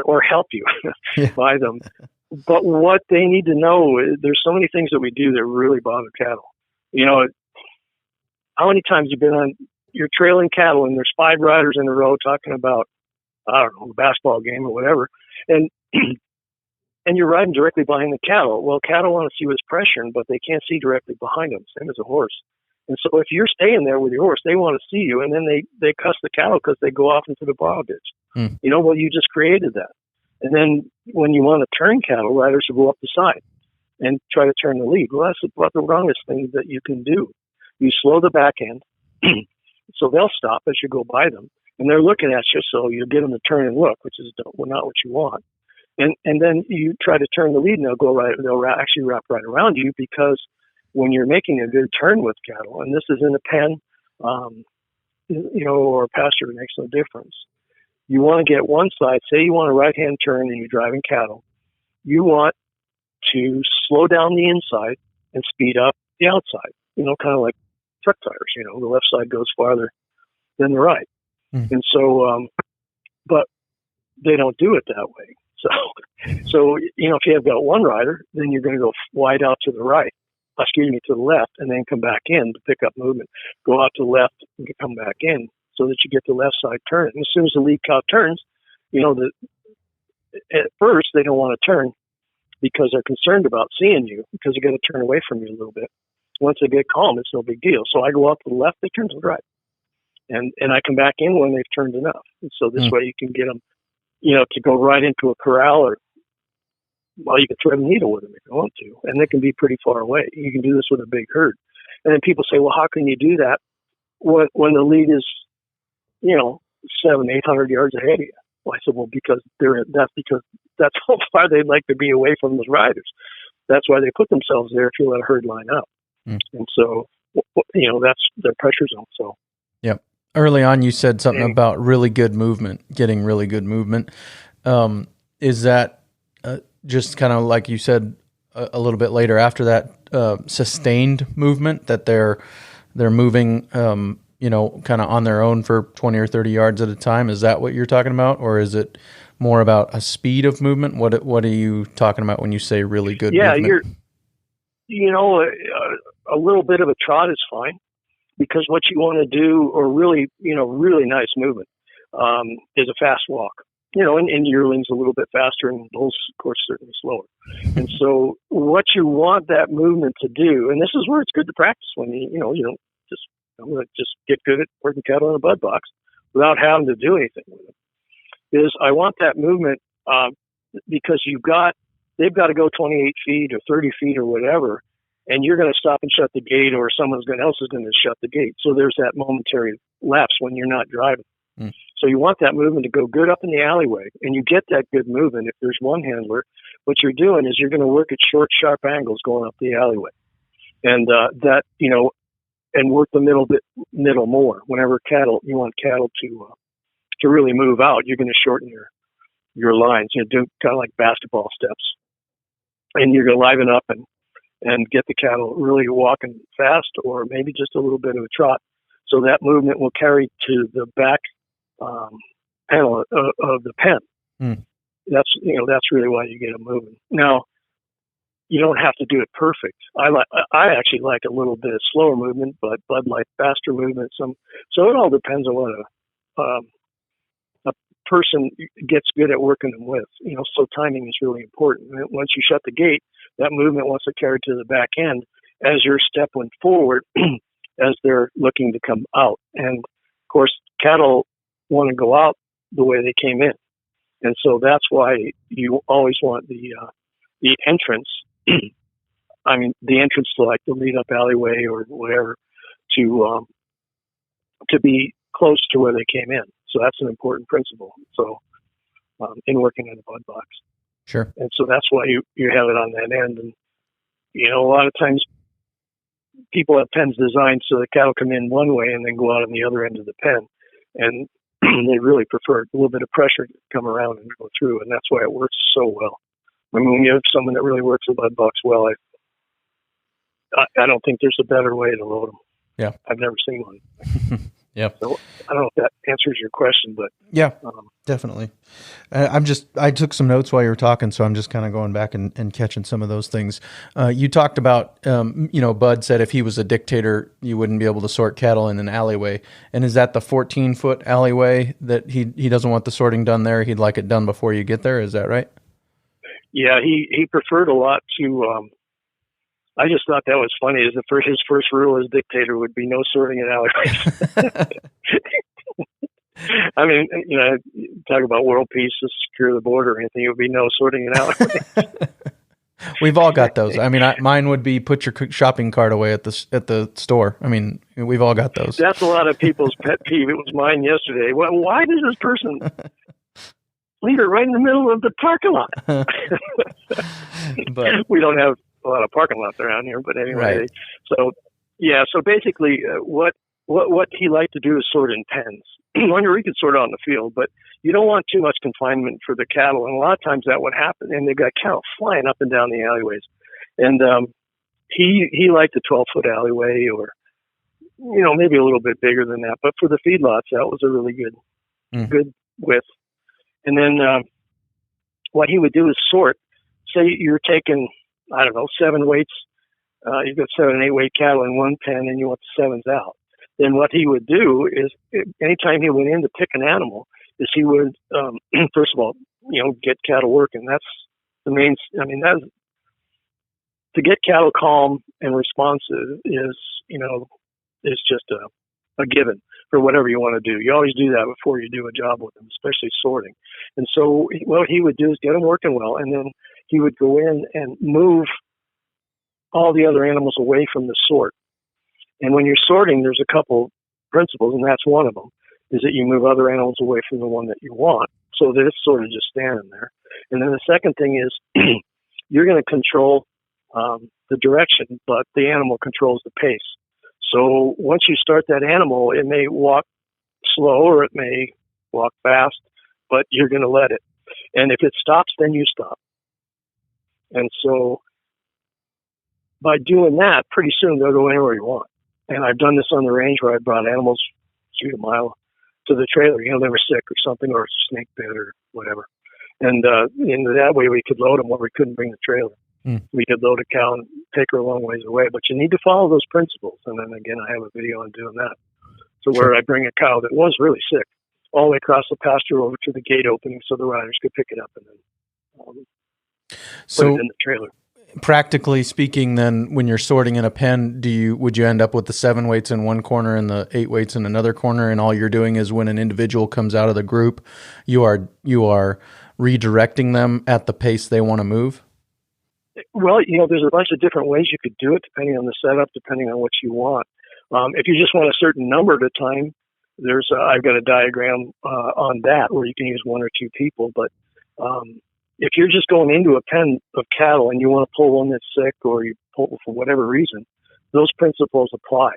or help you buy them. But what they need to know is there's so many things that we do that really bother cattle. How many times you're trailing cattle and there's 5 riders in a row talking about, I don't know, a basketball game or whatever, and you're riding directly behind the cattle. Well, cattle want to see what's pressuring, but they can't see directly behind them, same as a horse. And so if you're staying there with your horse, they want to see you, and then they cuss the cattle because they go off into the bottom ditch. Well, you just created that. And then when you want to turn cattle, riders will go up the side and try to turn the lead. Well, that's about the wrongest thing that you can do. You slow the back end, so they'll stop as you go by them, and they're looking at you, so you get them to turn and look, which is not what you want. And then you try to turn the lead, and they'll actually wrap right around you, because when you're making a good turn with cattle, and this is in a pen, or a pasture, it makes no difference. You want to get one side, say you want a right-hand turn and you're driving cattle. You want to slow down the inside and speed up the outside, kind of like truck tires. The left side goes farther than the right. And so, but they don't do it that way. So if you have got one rider, then you're going to go wide out to the right, to the left, and then come back in to pick up movement. Go out to the left and come back in, so that you get the left side turn. And as soon as the lead cow turns, at first they don't want to turn because they're concerned about seeing you, because they're going to turn away from you a little bit. Once they get calm, it's no big deal. So I go out to the left, they turn to the right. And I come back in when they've turned enough. And so this way you can get them, to go right into a corral, or, you can thread a needle with them if you want to. And they can be pretty far away. You can do this with a big herd. And then people say, well, how can you do that when the lead is 700-800 yards ahead of you? Well, I said, well, because that's how far they'd like to be away from those riders. That's why they put themselves there if you let a herd line up. And so, that's their pressure zone. So, yep. Early on, you said something about really good movement, getting really good movement. Is that just kind of like you said a little bit later after that, sustained movement, that they're moving, kind of on their own for 20 or 30 yards at a time? Is that what you're talking about? Or is it more about a speed of movement? What are you talking about when you say really good movement? A little bit of a trot is fine, because what you want to do, or really nice movement, is a fast walk. And yearlings a little bit faster, and bulls, of course, certainly slower. And so what you want that movement to do, and this is where it's good to practice when you don't just get good at working cattle in a bud box without having to do anything with it, is I want that movement, because they've got to go 28 feet or 30 feet or whatever, and you're going to stop and shut the gate, or someone else is going to shut the gate. So there's that momentary lapse when you're not driving. So you want that movement to go good up in the alleyway, and you get that good movement if there's one handler. What you're doing is you're going to work at short, sharp angles going up the alleyway, and and work the middle more. Whenever you want cattle to really move out, you're going to shorten your lines. Do kind of like basketball steps, and you're going to liven up and get the cattle really walking fast, or maybe just a little bit of a trot. So that movement will carry to the back panel of the pen. That's really why you get them moving. Now, you don't have to do it perfect. I actually like a little bit of slower movement, but Bud likes faster movement. So it all depends on what a person gets good at working them with. So timing is really important. Once you shut the gate, that movement wants to carry to the back end as you're stepping forward as they're looking to come out. And of course, cattle want to go out the way they came in. And so that's why you always want the entrance, I mean, the entrance to like the lead up alleyway or whatever to be close to where they came in. So that's an important principle. So in working in a bud box. Sure. And so that's why you have it on that end. And, a lot of times people have pens designed so the cattle come in one way and then go out on the other end of the pen. And they really prefer a little bit of pressure to come around and go through. And that's why it works so well. I mean, when you have someone that really works a bud box well, I don't think there's a better way to load them. Yeah. I've never seen one. Yeah. So I don't know if that answers your question, but yeah, definitely. I took some notes while you were talking, so I'm just kind of going back and catching some of those things. You talked about, Bud said if he was a dictator, you wouldn't be able to sort cattle in an alleyway. And is that the 14-foot alleyway that he doesn't want the sorting done there? He'd like it done before you get there. Is that right? Yeah, he preferred a lot to, I just thought that was funny. His first rule as dictator would be no sorting in alleyways. I mean, talk about world peace to secure the border or anything. It would be no sorting in alleyways. We've all got those. I mean, mine would be put your shopping cart away at the store. I mean, we've all got those. That's a lot of people's pet peeve. It was mine yesterday. Well, why does this person leave it right in the middle of the parking lot? But we don't have a lot of parking lots around here, but anyway. Right. So basically, what he liked to do is sort in pens. Wonder we could sort on the field, but you don't want too much confinement for the cattle, and a lot of times that would happen, and they've got cattle flying up and down the alleyways. And he liked a 12-foot alleyway, or maybe a little bit bigger than that. But for the feedlots, that was a really good width. And then what he would do is sort. Say you're taking, I don't know, 7 weights. You've got 7 and 8 weight cattle in one pen, and you want the 7s out. Then what he would do is, anytime he went in to pick an animal, is he would first of all, get cattle working. That's the main. I mean, to get cattle calm and responsive is just a given for whatever you want to do. You always do that before you do a job with them, especially sorting. And so what he would do is get them working well, and then he would go in and move all the other animals away from the sort. And when you're sorting, there's a couple principles, and that's one of them, is that you move other animals away from the one that you want, so that it's sort of just standing there. And then the second thing is you're going to control the direction, but the animal controls the pace. So once you start that animal, it may walk slow or it may walk fast, but you're going to let it. And if it stops, then you stop. And so by doing that, pretty soon they'll go anywhere you want. And I've done this on the range where I brought animals shoot a mile to the trailer. They were sick or something, or a snake bit or whatever. And that way we could load them where we couldn't bring the trailer. We could load a cow and take her a long ways away. But you need to follow those principles. And then again, I have a video on doing that. So where I bring a cow that was really sick all the way across the pasture over to the gate opening so the riders could pick it up and then put it in the trailer. Practically speaking, then, when you're sorting in a pen, would you end up with the 7 weights in one corner and the 8 weights in another corner, and all you're doing is when an individual comes out of the group, you are redirecting them at the pace they want to move? Well, there's a bunch of different ways you could do it, depending on the setup, depending on what you want. If you just want a certain number at a time, I've got a diagram on that where you can use 1 or 2 people, but if you're just going into a pen of cattle and you want to pull one that's sick, or you pull for whatever reason, those principles apply.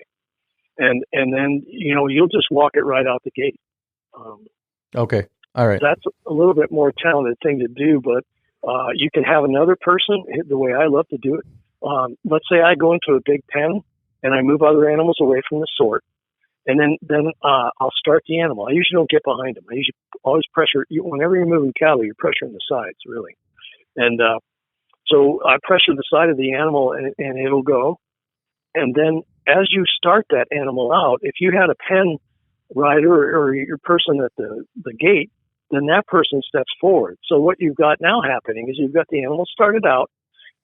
And then, you'll just walk it right out the gate. Okay. All right. That's a little bit more talented thing to do, but you can have another person, the way I love to do it. Let's say I go into a big pen and I move other animals away from the sort. And then I'll start the animal. I usually don't get behind them. I usually always pressure. Whenever you're moving cattle, you're pressuring the sides, really. And So I pressure the side of the animal and it'll go. And then as you start that animal out, if you had a pen rider or your person at the gate, then that person steps forward. So what you've got now happening is you've got the animal started out,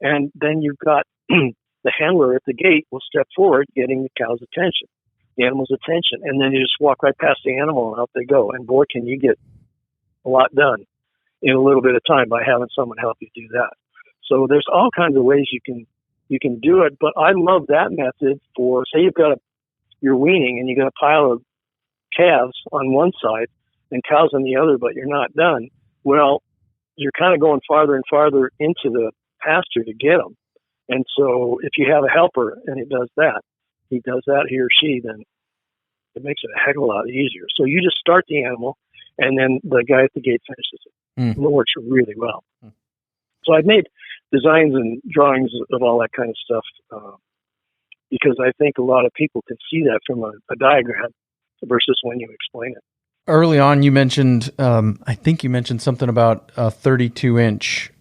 and then you've got the handler at the gate will step forward, getting the cow's attention, the animal's attention, and then you just walk right past the animal and out they go. And boy, can you get a lot done in a little bit of time by having someone help you do that. So there's all kinds of ways you can do it, but I love that method for, say you're weaning and you got a pile of calves on one side and cows on the other, but you're not done. Well, you're kind of going farther and farther into the pasture to get them. And so if you have a helper and he does that, he or she, then it makes it a heck of a lot easier. So you just start the animal and then the guy at the gate finishes it. It works really well. So I've made designs and drawings of all that kind of stuff because I think a lot of people can see that from a diagram versus when you explain it. Early on, you mentioned, I think you mentioned something about a 32-inch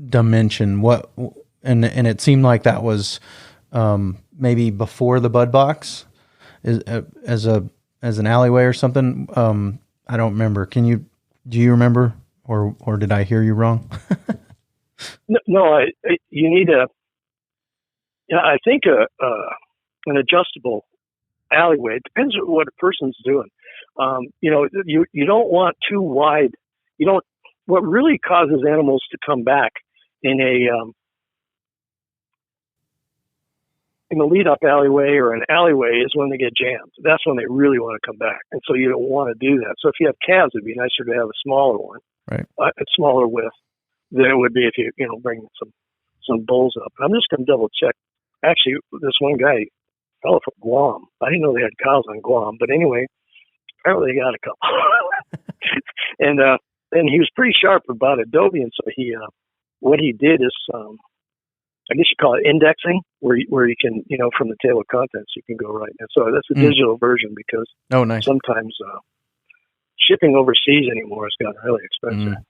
dimension. And it seemed like that was maybe before the bud box, as an alleyway or something. I don't remember. Do you remember, or did I hear you wrong? No, you need I think an adjustable alleyway. It depends on what a person's doing. You don't want too wide. What really causes animals to come back in a lead up alleyway or an alleyway is when they get jammed. That's when they really want to come back. And so you don't want to do that. So if you have calves, it'd be nicer to have a smaller one, right? A smaller width than it would be if you bring some bulls up. I'm just going to double check. Actually, this one guy, fellow from Guam. I didn't know they had cows on Guam, but anyway, apparently they got a couple. and he was pretty sharp about Adobe, and so what he did is, I guess you call it indexing, where you can, from the table of contents, you can go right. And so that's a digital version because nice. Sometimes shipping overseas anymore has gotten really expensive.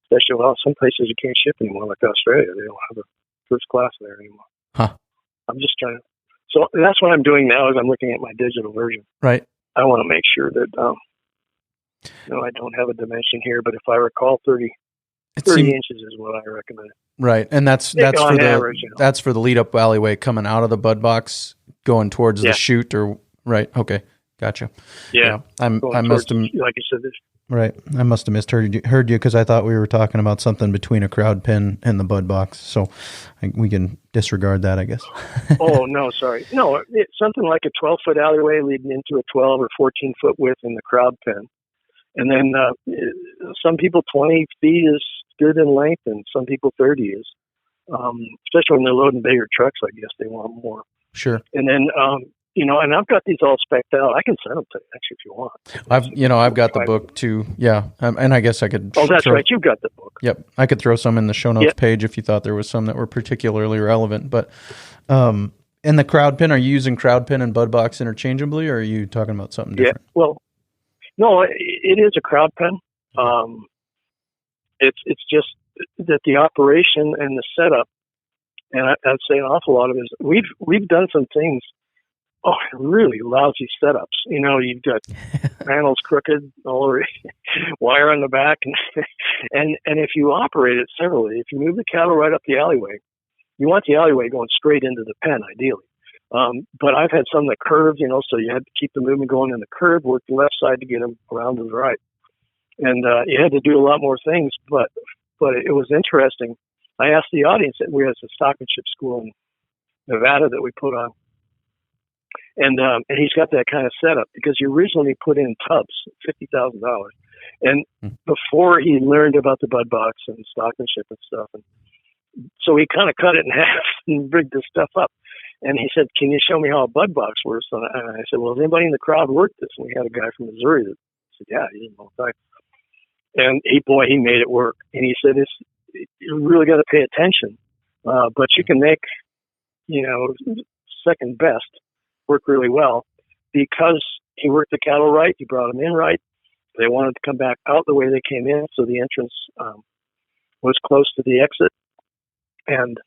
Especially, some places you can't ship anymore, like Australia. They don't have a first class there anymore. Huh. I'm just trying to. So that's what I'm doing now is I'm looking at my digital version. Right. I want to make sure that I don't have a dimension here, but if I recall, 30 inches is what I recommend. Right, and that's for average, that's for the lead up alleyway coming out of the bud box, going towards the chute, or right? Okay, gotcha. Yeah, I must have, like you said, right. I must have misheard you because I thought we were talking about something between a crowd pen and the bud box. So we can disregard that, I guess. Oh no, sorry, no, it's something like a 12-foot alleyway leading into a 12 or 14-foot width in the crowd pen, and then some people 20 feet is good in length, and some people 30 is. Especially when they're loading bigger trucks, I guess they want more. Sure. And then, and I've got these all spec'd out. I can send them to you actually if you want. I've got the book too. Yeah, and I guess I could. Oh, that's right. You've got the book. Yep, I could throw some in the show notes page if you thought there was some that were particularly relevant. But in the crowd pen, are you using crowd pen and bud box interchangeably, or are you talking about something different? Yeah. Well, no, it is a crowd pen. It's just that the operation and the setup, and I'd say an awful lot of it is we've done some things, really lousy setups. You've got panels crooked all over, wire on the back, and if you operate it severally, if you move the cattle right up the alleyway, you want the alleyway going straight into the pen, ideally. But I've had some that curved, so you had to keep the movement going in the curve, work the left side to get them around to the right. And you had to do a lot more things, but it was interesting. I asked the audience that we had a Stocmanship school in Nevada that we put on, and he's got that kind of setup because he originally put in tubs, $50,000, and before he learned about the bud box and Stocmanship and stuff, and so he kind of cut it in half and rigged this stuff up. And he said, "Can you show me how a bud box works?" And I said, "Well, has anybody in the crowd worked this?" And we had a guy from Missouri that said, "Yeah, he didn't know the time." And he made it work. And he said, you really got to pay attention. But you can make, second best work really well because he worked the cattle right. He brought them in right. They wanted to come back out the way they came in. So the entrance was close to the exit, and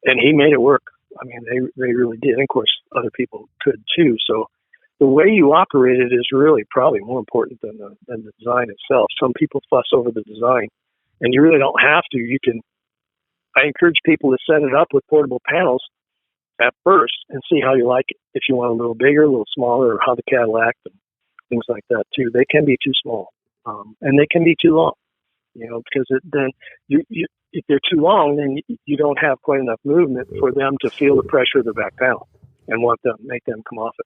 he made it work. I mean, they really did. And of course, other people could too. So the way you operate it is really probably more important than the design itself. Some people fuss over the design, and you really don't have to. You can. I encourage people to set it up with portable panels at first and see how you like it. If you want a little bigger, a little smaller, or how the cattle act and things like that too. They can be too small, and they can be too long. Because then if they're too long, then you don't have quite enough movement for them to feel the pressure of the back panel and make them come off it.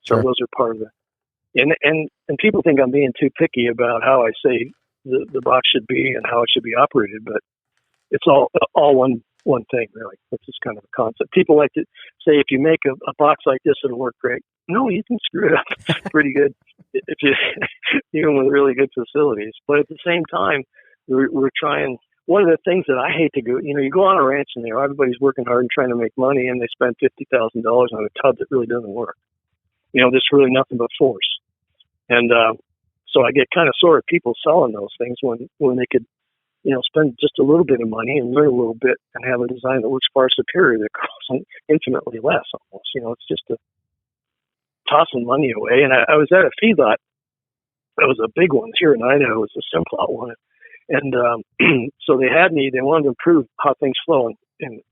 So Sure. those are part of it. And people think I'm being too picky about how I say the box should be and how it should be operated, but it's all one thing, really. It's just kind of a concept. People like to say, if you make a box like this, it'll work great. No, you can screw it up pretty good if you, even with really good facilities. But at the same time, we're trying. One of the things that I hate to go, you go on a ranch and everybody's working hard and trying to make money, and they spend $50,000 on a tub that really doesn't work. There's really nothing but force. And so I get kind of sore at people selling those things when they could, spend just a little bit of money and learn a little bit and have a design that looks far superior that costs infinitely less almost. It's just tossing money away. And I was at a feedlot. That was a big one here in Idaho. It was a Simplot one. And so they wanted to improve how things flow. And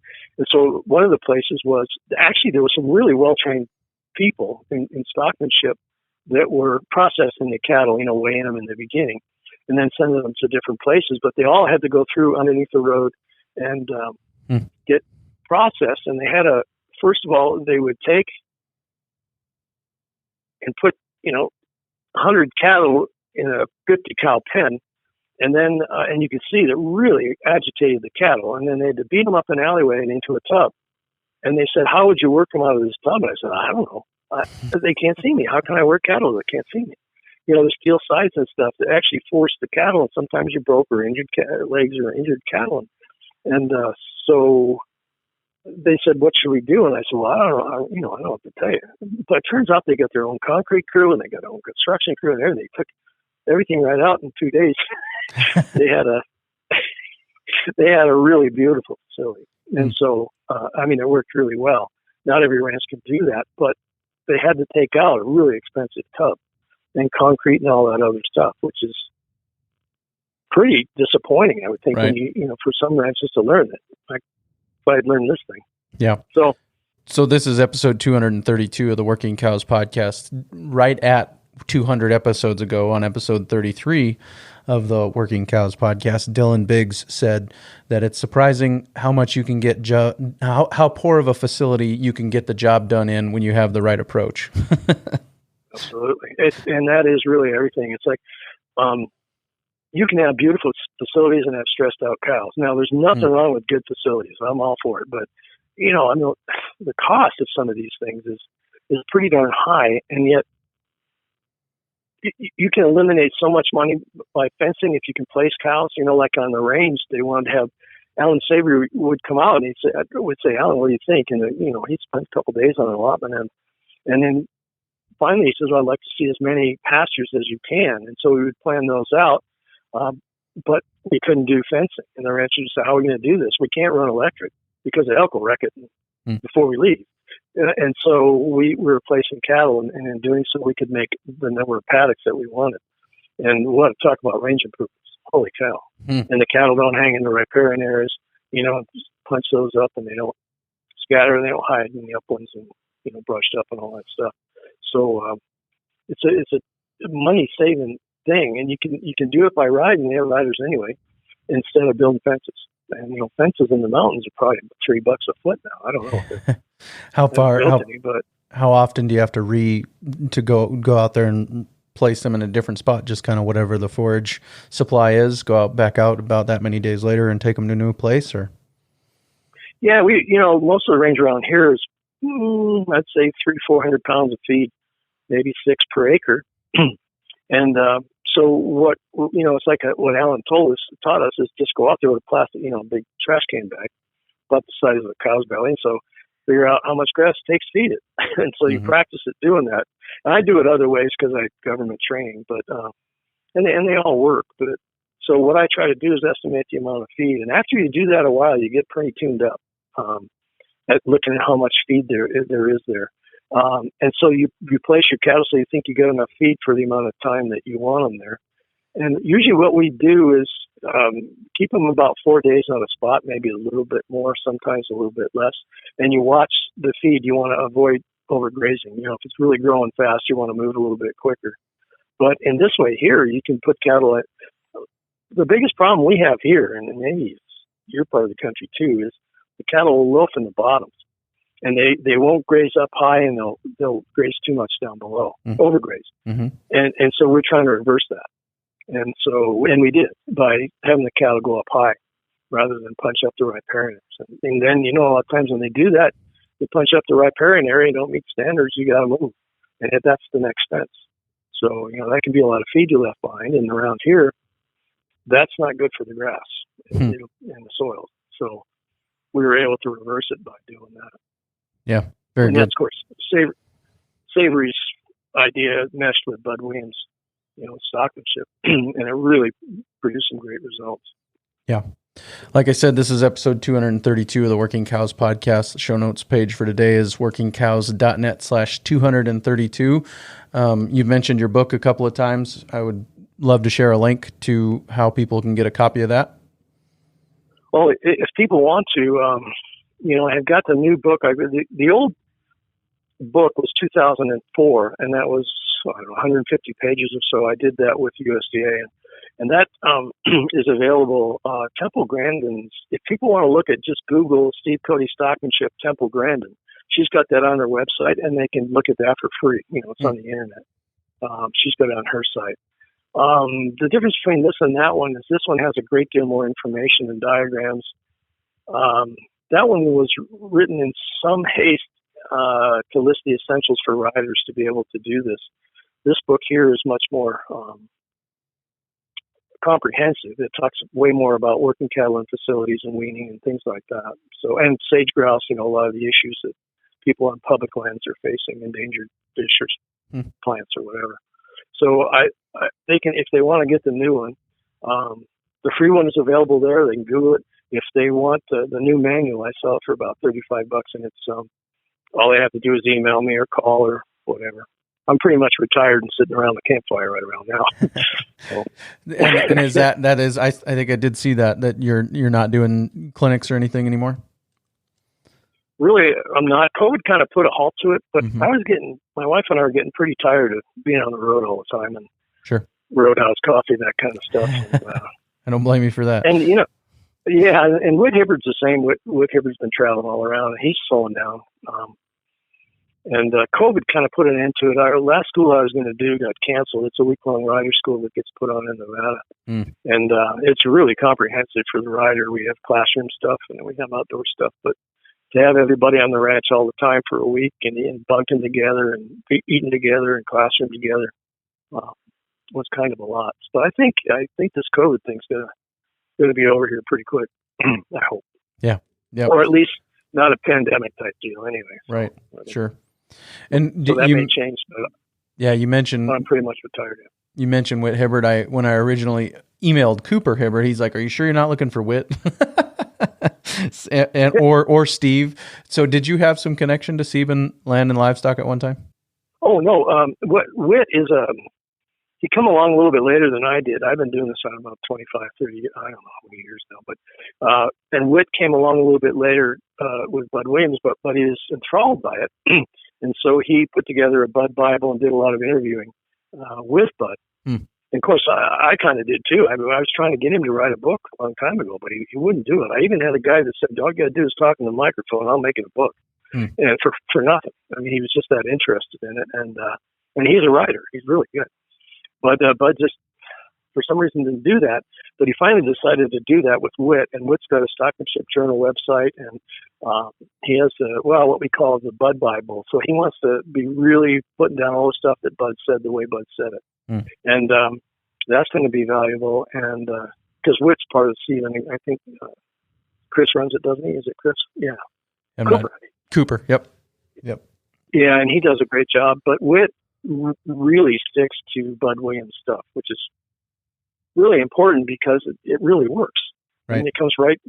so one of the places was, actually there were some really well-trained people in stockmanship that were processing the cattle, weighing them in the beginning and then sending them to different places. But they all had to go through underneath the road and get processed. And they had first of all, they would take and put, 100 cattle in a 50 cow pen. And then, and you could see that really agitated the cattle. And then they had to beat them up an alleyway and into a tub. And they said, how would you work them out of this tub? And I said, I don't know. They can't see me. How can I work cattle that can't see me? The steel sides and stuff that actually force the cattle. And sometimes you broke or injured legs or injured cattle. And so they said, what should we do? And I said, well, I don't know. I don't know what to tell you. But it turns out they got their own concrete crew and they got their own construction crew and everything. They took everything right out in 2 days. They had a really beautiful facility. And so, it worked really well. Not every ranch can do that, but they had to take out a really expensive tub and concrete and all that other stuff, which is pretty disappointing, I would think, right. when for some ranches to learn it. Like, if I had learned this thing. Yeah. So this is episode 232 of the Working Cows podcast, right at 200 episodes ago. On episode 33 of the Working Cows podcast, Dylan Biggs said that it's surprising how much you can get, how poor of a facility you can get the job done in when you have the right approach. Absolutely. And that is really everything. It's like, you can have beautiful facilities and have stressed out cows. Now, there's nothing wrong with good facilities. I'm all for it. But, the cost of some of these things is pretty darn high. And yet, you can eliminate so much money by fencing if you can place cows. Like on the range, they wanted to have Alan Savory would come out and would say, Alan, what do you think? And he'd spend a couple of days on an allotment, and then finally he says, well, I'd like to see as many pastures as you can. And so we would plan those out, but we couldn't do fencing. And the rancher said, how are we going to do this? We can't run electric because the elk will wreck it before we leave. And so we were placing cattle, and in doing so, we could make the number of paddocks that we wanted. And we want to talk about range improvements. Holy cow. And the cattle don't hang in the riparian areas, just punch those up, and they don't scatter, and they don't hide in the uplands and, brushed up and all that stuff. So it's a money-saving thing, and you can do it by riding. They have riders anyway, instead of building fences. And, fences in the mountains are probably $3 a foot now. I don't know. How often do you have to go out there and place them in a different spot? Just kind of whatever the forage supply is, back out about that many days later and take them to a new place, or? Yeah, most of the range around here is, I'd say 300-400 pounds of feed, maybe 6 per acre. And, so what, it's like what Alan taught us is just go out there with a plastic, big trash can bag, about the size of a cow's belly. And so figure out how much grass it takes to feed it. And so you practice it doing that. And I do it other ways because I have government training, but, and they all work. But So what I try to do is estimate the amount of feed. And after you do that a while, you get pretty tuned up at looking at how much feed there is there. And so you place your cattle so you think you get enough feed for the amount of time that you want them there. And usually what we do is keep them about 4 days on a spot, maybe a little bit more, sometimes a little bit less. And you watch the feed. You want to avoid overgrazing. You know, if it's really growing fast, you want to move a little bit quicker. But in this way here, you can put cattle at the biggest problem we have here, and maybe it's your part of the country too, is the cattle will loaf in the bottoms. And they won't graze up high, and they'll graze too much down below, overgraze. Mm-hmm. And so we're trying to reverse that. And we did by having the cattle go up high rather than punch up the riparian. And then, you know, a lot of times when they do that, they punch up the riparian area, don't meet standards, you got to move. And that's the next fence. So, you know, that can be a lot of feed you left behind. And around here, that's not good for the grass and the soil. So we were able to reverse it by doing that. Yeah, very good. That's, of course, Savory's idea meshed with Bud Williams, you know, stockmanship, and it really produced some great results. Yeah. Like I said, this is episode 232 of the Working Cows podcast. The show notes page for today is workingcows.net/232. You've mentioned your book a couple of times. I would love to share a link to how people can get a copy of that. Well, if people want to, you know, I've got the new book. The old book was 2004, and that was 150 pages or so. I did that with USDA, and that is available. Temple Grandin's. If people want to look at, just Google Steve Cote Stockmanship Temple Grandin. She's got that on her website, and they can look at that for free. You know, it's on the internet. She's got it on her site. The difference between this and that one is this one has a great deal more information and diagrams. That one was written in some haste to list the essentials for riders to be able to do this. This book here is much more comprehensive. It talks way more about working cattle in facilities and weaning and things like that. So, and sage grouse, you know, a lot of the issues that people on public lands are facing, endangered fish or plants or whatever. So they can, if they want to get the new one, the free one is available there. They can Google it. If they want the new manual, I sell it for about $35, and it's all they have to do is email me or call or whatever. I'm pretty much retired and sitting around the campfire right around now. So. and is that is I think I did see that you're not doing clinics or anything anymore? Really, I'm not. COVID kind of put a halt to it, but my wife and I are getting pretty tired of being on the road all the time and Roadhouse coffee, that kind of stuff. And, I don't blame you for that. And, you know, yeah, and Whit Hibbard's the same. Whit Hibbard's been traveling all around, and he's slowing down. And COVID kind of put an end to it. Our last school I was going to do got canceled. It's a week-long rider school that gets put on in Nevada. And it's really comprehensive for the rider. We have classroom stuff, and we have outdoor stuff. But to have everybody on the ranch all the time for a week and bunking together and eating together and classroom together was kind of a lot. So I think this COVID thing's going to be over here pretty quick. I hope. Yeah. Or at least not a pandemic type deal anyway. So, right. Sure. And so that may change. But you mentioned. I'm pretty much retired. You mentioned Whit Hibbard. When I originally emailed Cooper Hibbard, he's like, "Are you sure you're not looking for Whit?" or Steve. So did you have some connection to Sieben Land and Livestock at one time? Oh no. Whit is he come along a little bit later than I did. I've been doing this on about 25, 30, I don't know how many years now, but and Whit came along a little bit later with Bud Williams, but he was enthralled by it. And so he put together a Bud Bible and did a lot of interviewing with Bud. And of course, I kind of did too. I mean, I was trying to get him to write a book a long time ago, but he wouldn't do it. I even had a guy that said, "All you got to do is talk in the microphone. I'll make it a book." And for nothing. I mean, he was just that interested in it. And he's a writer. He's really good. But Bud just, for some reason, didn't do that. But he finally decided to do that with Whit. And Whit's got a Stockmanship Journal website. And he has what we call the Bud Bible. So he wants to be really putting down all the stuff that Bud said the way Bud said it. And that's going to be valuable. And because Whit's part of Stephen, I think Chris runs it, doesn't he? Is it Chris? Yeah. Cooper. Yep. Yeah, and he does a great job. But Whit really sticks to Bud Williams stuff, which is really important because it really works. Right. And it comes right,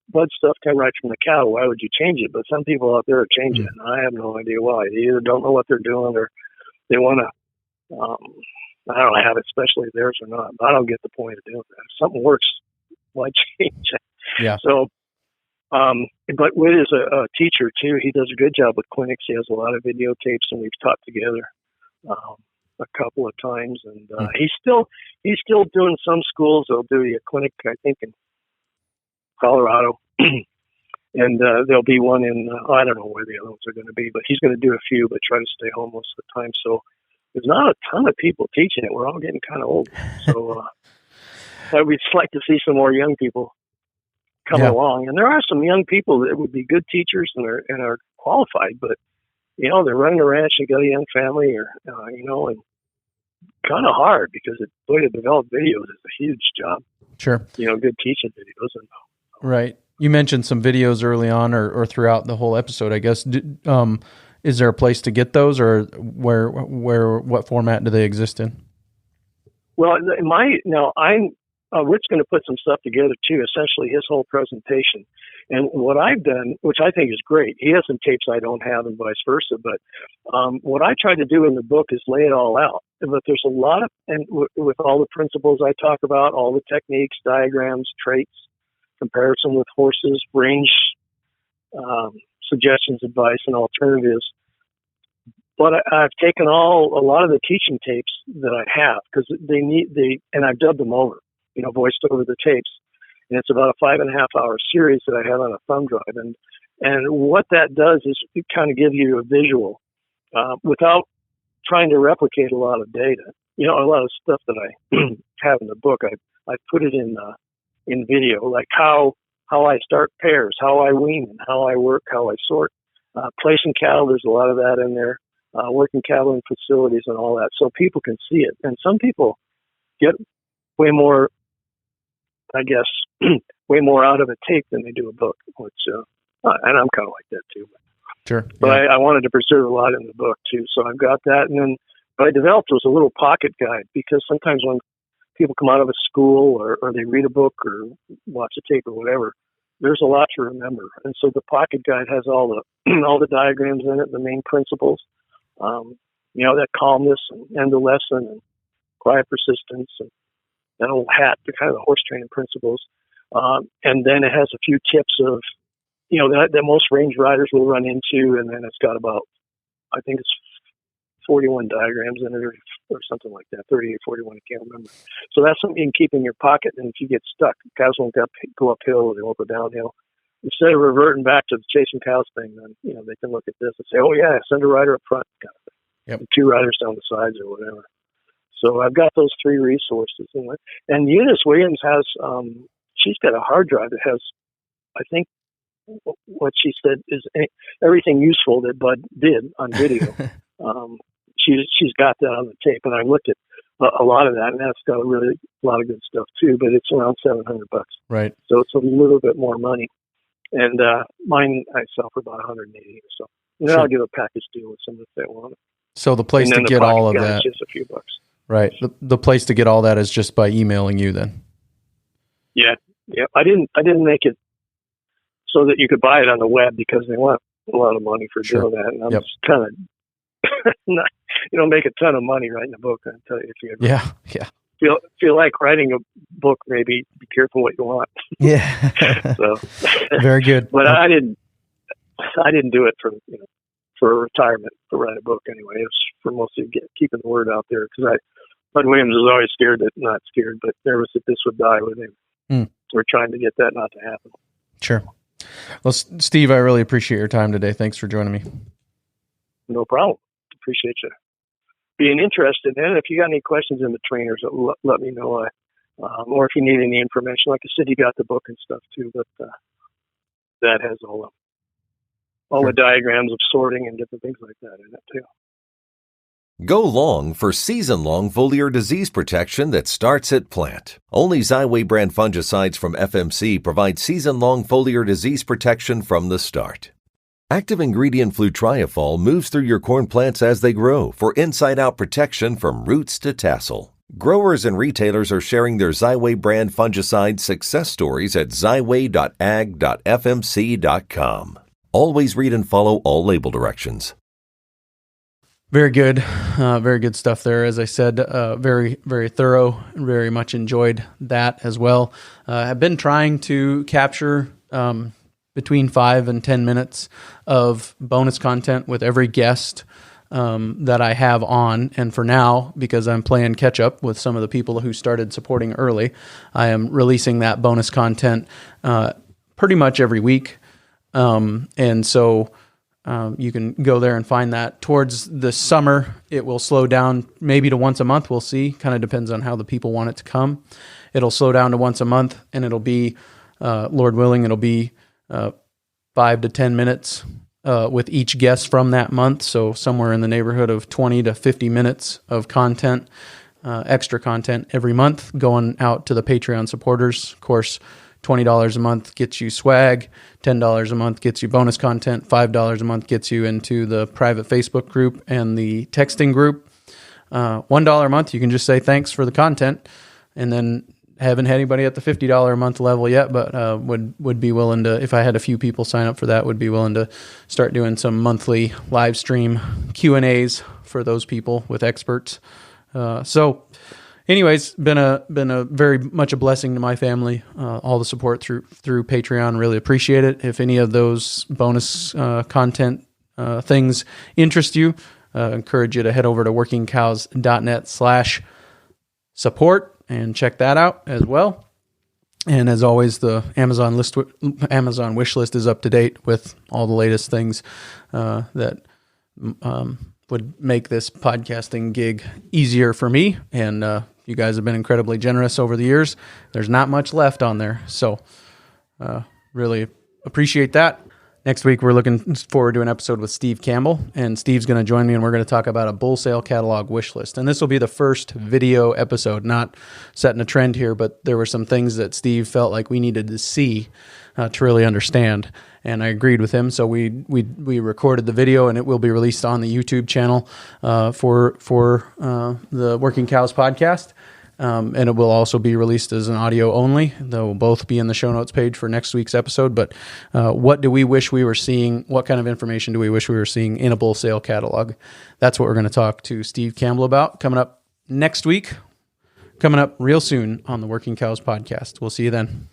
blood stuff comes right from the cattle. Why would you change it? But some people out there are changing it, and I have no idea why. They either don't know what they're doing, or they want to, I don't know, have it specially theirs or not. But I don't get the point of doing that. If something works, why change it? Yeah. So, but Whit is a teacher too. He does a good job with clinics. He has a lot of videotapes, and we've taught together a couple of times. And he's still doing some schools. They'll do a clinic, I think, in Colorado, and there'll be one in I don't know where the other ones are going to be, but he's going to do a few, but try to stay home most of the time. So there's not a ton of people teaching it. We're all getting kind of old, so we'd like to see some more young people come along. And there are some young people that would be good teachers and are qualified, but they're running a ranch, they got a young family, or and kind of hard because to develop videos is a huge job. Sure. Good teaching videos. And right. You mentioned some videos early on or throughout the whole episode, I guess. Is there a place to get those, or what format do they exist in? Well, Rick's going to put some stuff together too, essentially his whole presentation. And what I've done, which I think is great, he has some tapes I don't have and vice versa, but what I try to do in the book is lay it all out. But there's a lot of, and with all the principles I talk about, all the techniques, diagrams, traits, comparison with horses, range, suggestions, advice, and alternatives. But I've taken a lot of the teaching tapes that I have, because and I've dubbed them over, voiced over the tapes. And it's about a 5.5-hour series that I have on a thumb drive. And what that does is it kind of give you a visual, without trying to replicate a lot of data. A lot of stuff that I have in the book, I put it in video, like how I start pairs, how I wean, how I work, how I sort, placing cattle. There's a lot of that in there, working cattle in facilities and all that, so people can see it. And some people get way more, I guess, way more out of a tape than they do a book, which, and I'm kind of like that too. Sure. But I wanted to preserve a lot in the book too, so I've got that. And then what I developed was a little pocket guide, because sometimes when people come out of a school or they read a book or watch a tape or whatever, there's a lot to remember. And so the pocket guide has all the diagrams in it, the main principles, that calmness and end the lesson and quiet persistence and that old hat, the kind of the horse training principles. And then it has a few tips of, that most range riders will run into. And then it's got about, I think it's 41 diagrams in it or something like that, 38, 41, I can't remember. So that's something you can keep in your pocket. And if you get stuck, cows won't go uphill or they won't go downhill. Instead of reverting back to the chasing cows thing, then, they can look at this and say, oh yeah, send a rider up front, kind of thing. Yep. And 2 riders down the sides or whatever. So I've got those 3 resources. And Eunice Williams has, she's got a hard drive that has, I think, what she said is everything useful that Bud did on video. She's got that on the tape, and I looked at a lot of that, and that's got a lot of good stuff too. But it's around $700, right? So it's a little bit more money. And mine I sell for about $180 or so. And then I'll give a package deal with them if they want it. So the place to get all of that, just a few bucks. Right. The place to get all that is just by emailing you then. Yeah. I didn't make it so that you could buy it on the web, because they want a lot of money for doing that. And I'm just kind of not, you don't make a ton of money writing a book. I tell you, if you ever feel like writing a book, maybe be careful what you want. Yeah. So very good. But I didn't do it for retirement, to write a book anyway. It's for mostly keeping the word out there, because Bud Williams was always not scared, but nervous that this would die with him. We're trying to get that not to happen. Sure. Well, Steve, I really appreciate your time today. Thanks for joining me. No problem. Appreciate you being interested. And if you got any questions in the trainers, let me know. Or if you need any information, like I said, you got the book and stuff too, but that has all the diagrams of sorting and different things like that in it too. Go long for season-long foliar disease protection that starts at plant. Only Xyway brand fungicides from FMC provide season-long foliar disease protection from the start. Active ingredient flutriafol moves through your corn plants as they grow for inside-out protection from roots to tassel. Growers and retailers are sharing their Xyway brand fungicide success stories at xyway.ag.fmc.com. Always read and follow all label directions. Very good. Very good stuff there. As I said, very, very thorough. Very much enjoyed that as well. I've been trying to capture between 5 and 10 minutes of bonus content with every guest that I have on. And for now, because I'm playing catch up with some of the people who started supporting early, I am releasing that bonus content pretty much every week. And so you can go there and find that. Towards the summer, it will slow down maybe to once a month. We'll see. Kind of depends on how the people want it to come. It'll slow down to once a month, and it'll be, Lord willing, it'll be 5 to 10 minutes with each guest from that month. So somewhere in the neighborhood of 20 to 50 minutes of content, extra content every month going out to the Patreon supporters. Of course, $20 a month gets you swag, $10 a month gets you bonus content, $5 a month gets you into the private Facebook group and the texting group. $1 a month, you can just say thanks for the content, and then haven't had anybody at the $50 a month level yet, but would be willing to, if I had a few people sign up for that, would be willing to start doing some monthly live stream Q&As for those people with experts. Anyways, been a very much a blessing to my family. All the support through Patreon, really appreciate it. If any of those bonus content things interest you, encourage you to head over to workingcows.net/support and check that out as well. And as always, the Amazon wish list is up to date with all the latest things that would make this podcasting gig easier for me. And you guys have been incredibly generous over the years. There's not much left on there. So really appreciate that. Next week, we're looking forward to an episode with Steve Campbell. And Steve's going to join me, and we're going to talk about a bull sale catalog wish list. And this will be the first video episode, not setting a trend here, but there were some things that Steve felt like we needed to see to really understand. And I agreed with him, so we recorded the video, and it will be released on the YouTube channel for the Working Cows podcast, and it will also be released as an audio only. They'll both be in the show notes page for next week's episode. But what do we wish we were seeing? What kind of information do we wish we were seeing in a bull sale catalog? That's what we're going to talk to Steve Campbell about coming up next week, coming up real soon on the Working Cows podcast. We'll see you then.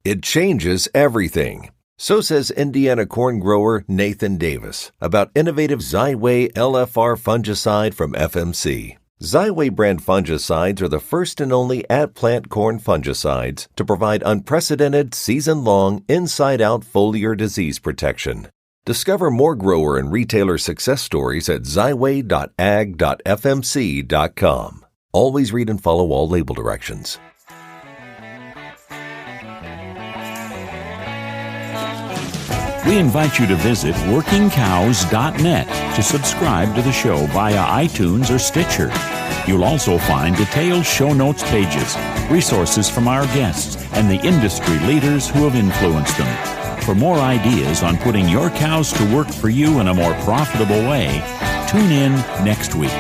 It changes everything. So says Indiana corn grower Nathan Davis about innovative Xyway LFR fungicide from FMC. Xyway brand fungicides are the first and only at-plant corn fungicides to provide unprecedented season-long inside-out foliar disease protection. Discover more grower and retailer success stories at xyway.ag.fmc.com. Always read and follow all label directions. We invite you to visit workingcows.net to subscribe to the show via iTunes or Stitcher. You'll also find detailed show notes pages, resources from our guests, and the industry leaders who have influenced them. For more ideas on putting your cows to work for you in a more profitable way, tune in next week.